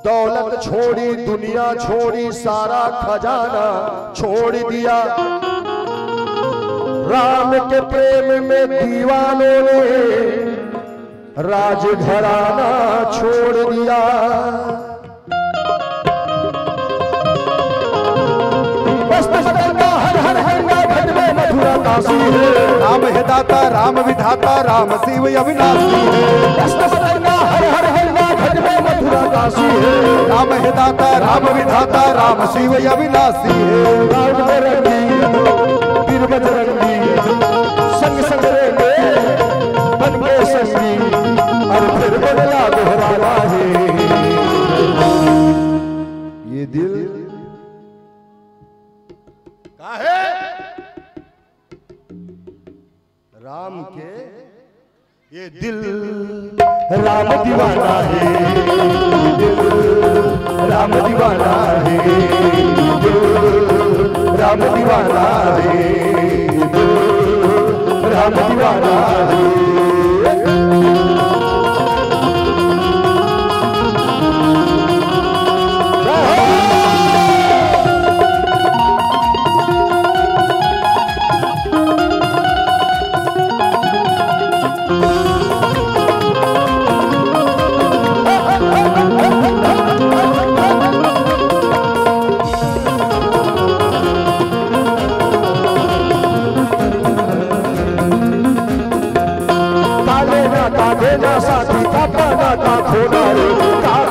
दौलत छोड़ी, दुनिया छोड़ी, सारा खजाना छोड़ दिया, राम के प्रेम में दीवानों ने राजघराना छोड़ दिया। राम है दाता राम विधाता राम शिव अविनाशी है, राम है दाता राम विधाता राम शिव अविनाशी है। राम वीर बजरंगी संग संग रेंगे बन के संगी और फिर बदला दोहराना है। ये दिल का है राम के, ये दिल राम दीवाना है, राम दीवाना है, राम दीवाना है, राम दीवाना है।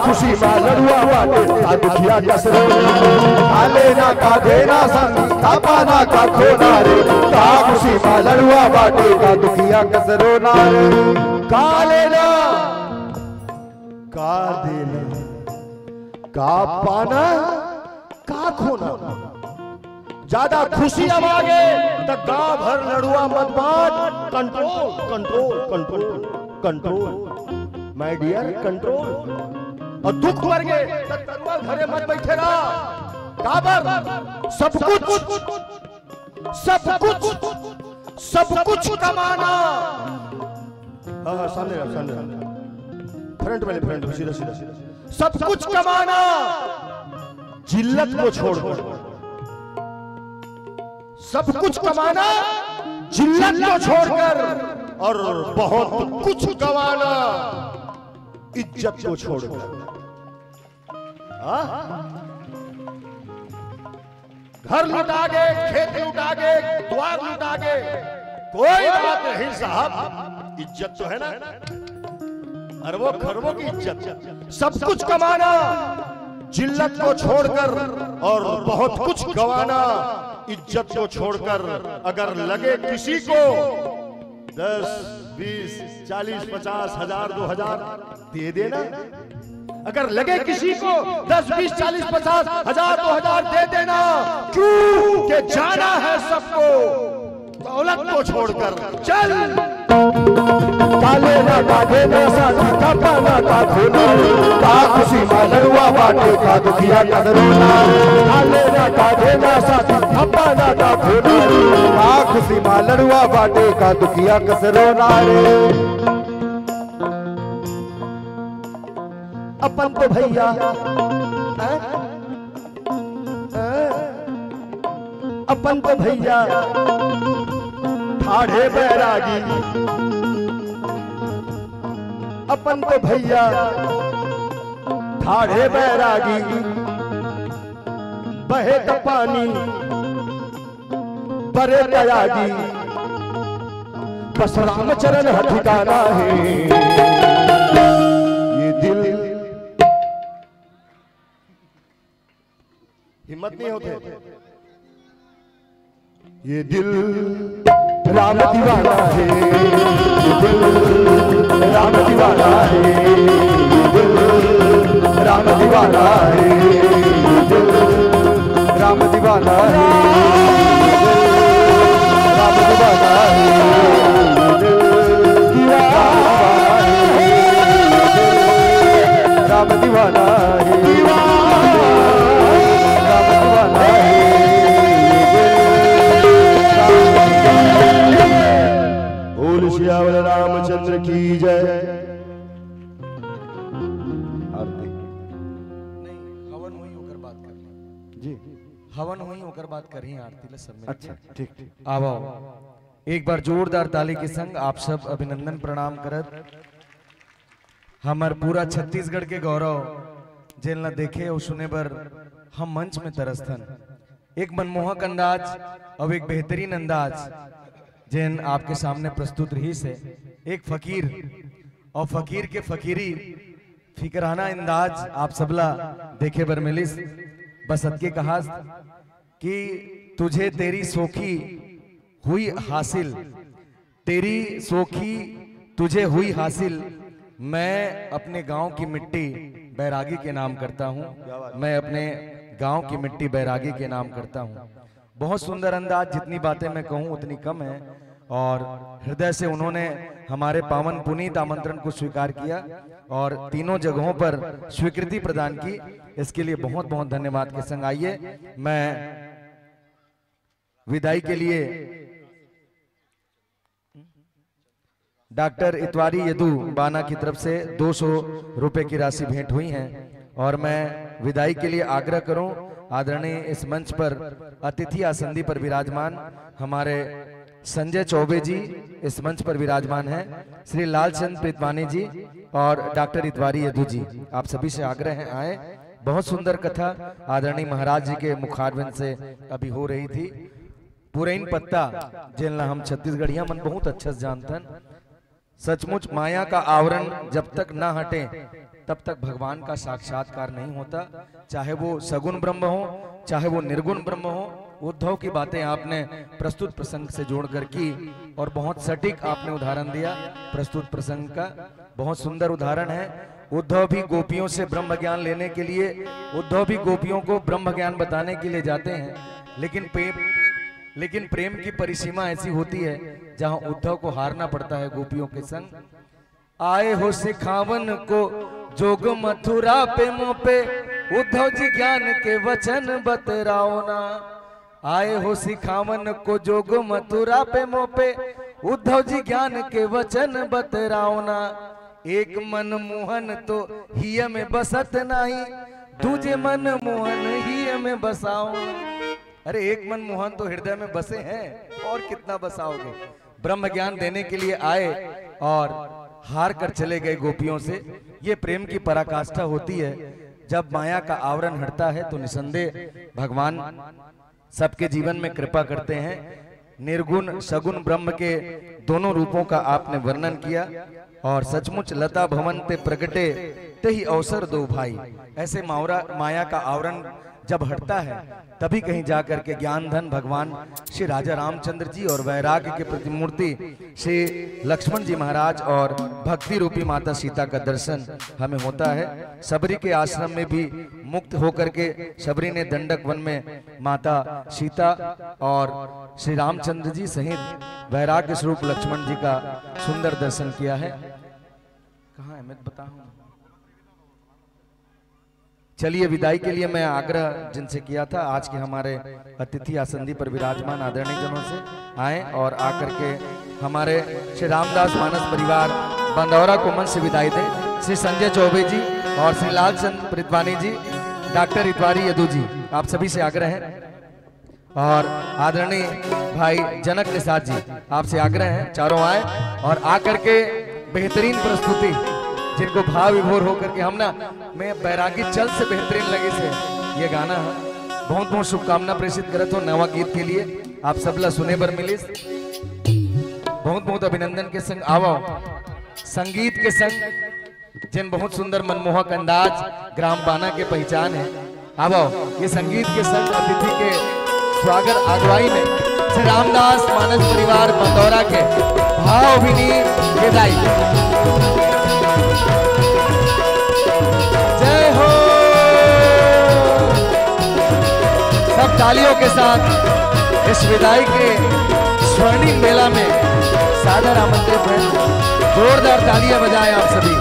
खुशी मा लड़ुआ वाले का दुखिया कसरो आले ना का देना संग तापाना का खोना रे, का खुशी मा लड़ुआ वाले का दुखिया कसरो ना रे। का लेना का देना का पाना का खोना, ज्यादा खुशी अब आगे तो गांव भर लड़ुआ मत बात। Control control control control my dear control. और दुख मर गए तो तरुआ घरे मत बैठे रहा, काबर सब कुछ कमाना। हाँ सामने फ्रंट वाले फ्रंट सीधा सीधा सब कुछ कमाना, जिल्लत को छोड़कर सब कुछ कमाना, जिल्लत को छोड़कर, और बहुत कुछ गंवाना, इज्जत को छोड़कर। घर लुटा गए, खेत लुटा गए, द्वार लुटा गए, कोई बात नहीं साहब, इज्जत तो है ना, अरबों खरबों की इज्जत, सब कुछ कमाना, जिल्लत को छोड़कर और बहुत कुछ गंवाना, इज्जत को छोड़कर अगर लगे किसी को 10, 20, 40, 50 हजार 2000 दे देना। अगर लगे किसी को 10, 20, 40, 50 हजार 2000 दे देना, क्यों कि जाना है सबको दौलत को छोड़कर। चल काले ना काढ़े ना साथी का पाना का धोना, का खुशी मालवा बाटे का दुखिया का दरोना। काले ना काढ़े ना साथी का पाना का धोना, का खुशी मालवा बाटे का दुखिया का दरोना रे। अपन तो भैया अपन तो भैया ठाढ़े बैरागी, अपन तो भैया ठाढ़े बैरागी, बहे का पानी बरे त्यागी, बस रामचरण ठिकाना है ये दिल। हिम्मत नहीं होते, ये दिल राम दीवाना है, ये दिल राम दीवाना है, ये दिल राम दीवाना है, ये दिल राम दीवाना है, राम दीवाना है, राम दीवाना है, श्यावल रामचंद्र की जय। नहीं, हवन हुई होकर बात कर ली जी, हवन हुई होकर बात कर ही आरती सब। अच्छा ठीक ठीक। आओ एक बार जोरदार ताली के संग आप सब अभिनंदन प्रणाम करत। हमार पूरा छत्तीसगढ़ के गौरव जेल न देखे और सुने बर हम मंच में तरसथन। एक मनमोहक अंदाज और एक बेहतरीन अंदाज जिन आपके सामने प्रस्तुत रही से एक फकीर और फकीर के फकीरी फिकराना अंदाज आप सबला देखे बर मिलिस। बस अत के कहा कि तुझे तेरी सोखी हुई हासिल, तेरी सोखी तुझे हुई हासिल, मैं अपने गांव की मिट्टी बैरागी के नाम करता हूं, मैं अपने गांव की मिट्टी बैरागी के नाम करता हूं। बहुत सुंदर अंदाज, जितनी बातें मैं कहूं उतनी कम है। और हृदय से उन्होंने हमारे पावन पुनीत आमंत्रण को स्वीकार किया और तीनों जगहों पर स्वीकृति प्रदान की। इसके लिए बहुत बहुत धन्यवाद के संग आइए मैं विदाई के लिए डॉक्टर इतवारी यदु बाना की तरफ से 200 रुपए की राशि भेंट हुई है और मैं विदाई के लिए आग्रह करूं आदरणीय इस मंच पर अतिथि आसंदी पर विराजमान हमारे संजय चौबे जी इस मंच पर विराजमान हैं, श्री लालचंद प्रीतवानी जी और डॉक्टर इतवारी यदु जी, आप सभी से आग्रह है आए। बहुत सुंदर कथा आदरणीय महाराज जी के मुखारविंद से अभी हो रही थी। पुरैन पत्ता जिनला हम छत्तीसगढ़िया मन बहुत अच्छा से जानतन। सचमुच माया का आवरण जब तक ना हटे तब तक भगवान का साक्षात्कार नहीं होता, चाहे वो सगुण ब्रह्म हो चाहे वो निर्गुण ब्रह्म हो। उद्धव की बातें आपने प्रस्तुत प्रसंग से जोड़कर की और बहुत सटीक आपने उदाहरण दिया प्रस्तुत प्रसंग का, बहुत सुंदर उदाहरण है। उद्धव भी गोपियों से ब्रह्म ज्ञान लेने के लिए, उद्धव भी गोपियों को ब्रह्म ज्ञान बताने के लिए जाते हैं, लेकिन प्रेम की परिसीमा ऐसी होती है जहां उद्धव को हारना पड़ता है गोपियों के संग। आए हो सिखावन को जोग मथुरा पे मुँह पे, उद्धव जी ज्ञान के वचन बतराओ ना। आए हो सिखावन को जोग मथुरा पे मुँह पे, उद्धव जी ज्ञान के वचन बतराओ ना। एक मन मोहन तो हिय में बसत नहीं, दूजे मन मोहन हिय में बसाओ। अरे एक मन मोहन तो हृदय में बसे हैं और कितना बसाओगे। ब्रह्म ज्ञान देने के लिए आए और हार कर चले गए गोपियों से। ये प्रेम की पराकाष्ठा होती है। जब माया का आवरण हटता है तो निसंदेह भगवान सबके जीवन में कृपा करते हैं। निर्गुण सगुण ब्रह्म के दोनों रूपों का आपने वर्णन किया और सचमुच लता भवन ते प्रगटे ते ही अवसर दो भाई। ऐसे माया का आवरण जब हटता है तभी कहीं जाकर के ज्ञान धन भगवान श्री राजा रामचंद्र जी और वैराग्य के प्रतिमूर्ति श्री लक्ष्मण जी महाराज और भक्ति रूपी माता सीता का दर्शन हमें होता है। सबरी के आश्रम में भी मुक्त होकर के सबरी ने दंडक वन में माता सीता और श्री रामचंद्र जी सहित वैराग्य स्वरूप लक्ष्मण जी का सुंदर दर्शन किया है। कहाँ है मैं बताऊं। चलिए विदाई के लिए मैं आग्रह जिनसे किया था, आज के हमारे अतिथि आसंदी पर विराजमान आदरणीय जनों से आए और आकर के हमारे श्री रामदास मानस परिवार बंदौरा को मन से विदाई दें। श्री संजय चौबे जी और श्री लालचंद प्रितवानी जी, डॉक्टर इतवारी यदु जी, आप सभी से आग्रह है और आदरणीय भाई जनक निषाद जी आपसे आग्रह है चारों आए और आकर के बेहतरीन प्रस्तुति जिनको भाव विभोर होकर के हम ना मैं बैरागी चल से बेहतरीन लगे से ये गाना है। बहुत बहुत शुभकामना प्रेषित करत हो नवा गीत के लिए आप सबला सुने बर मिलिस। बहुत बहुत अभिनंदन के संग आवो संगीत के संग जिन बहुत सुंदर मनमोहक अंदाज ग्राम बाना के पहचान है। आवो ये संगीत के संग अतिथि के स्वागत अगुवाई में श्री रामदास मानस परिवार बंदौरा के भावभीनी विदाई। जय हो। सब तालियों के साथ इस विदाई के स्वर्णिम मेला में सादर आमंत्रित है। जोरदार तालियां बजाएं आप सभी।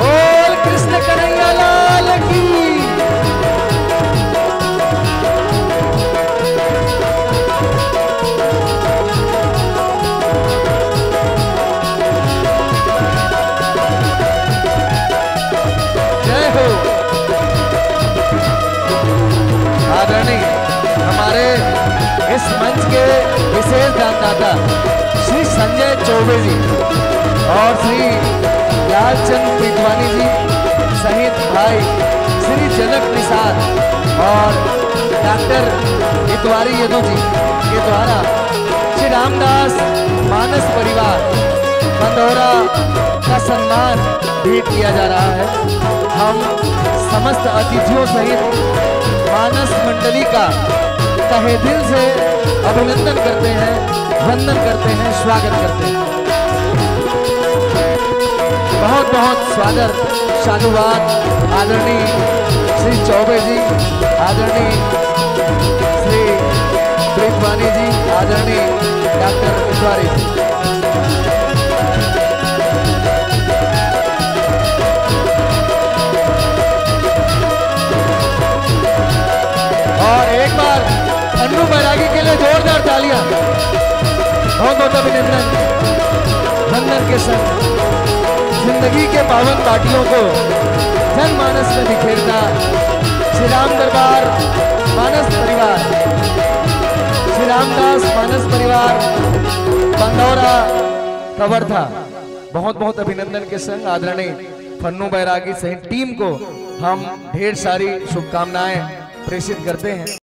बोल कृष्ण कन्हैया लाल की। हमारे इस मंच के विशेष दानदाता श्री संजय चौबे जी और श्री लालचंद प्रितवानी जी सहित भाई श्री जनक निषाद और डॉक्टर इतवारी यदु जी के द्वारा श्री रामदास मानस परिवार बंदौरा का सम्मान भेंट किया जा रहा है। हम समस्त अतिथियों सहित मानस मंडली का तहे दिल से अभिनंदन करते हैं, वंदन करते हैं, स्वागत करते हैं। बहुत बहुत स्वागत साधुवाद आदरणीय श्री चौबे जी, आदरणीय श्री प्रीतवानी जी, आदरणीय डॉक्टर इतवारी जी। और एक बार अन्नू बैरागी के लिए जोरदार तालियां। बहुत बहुत अभिनंदन। वंदन के संग जिंदगी के पावन पाटियों को जनमानस में बिखेरता श्री राम दरबार मानस परिवार, श्री रामदास मानस परिवार बंदौरा कवर्धा। बहुत बहुत अभिनंदन के संग आदरणीय फन्नू बैरागी सहित टीम को हम ढेर सारी शुभकामनाएं प्रेषित करते हैं।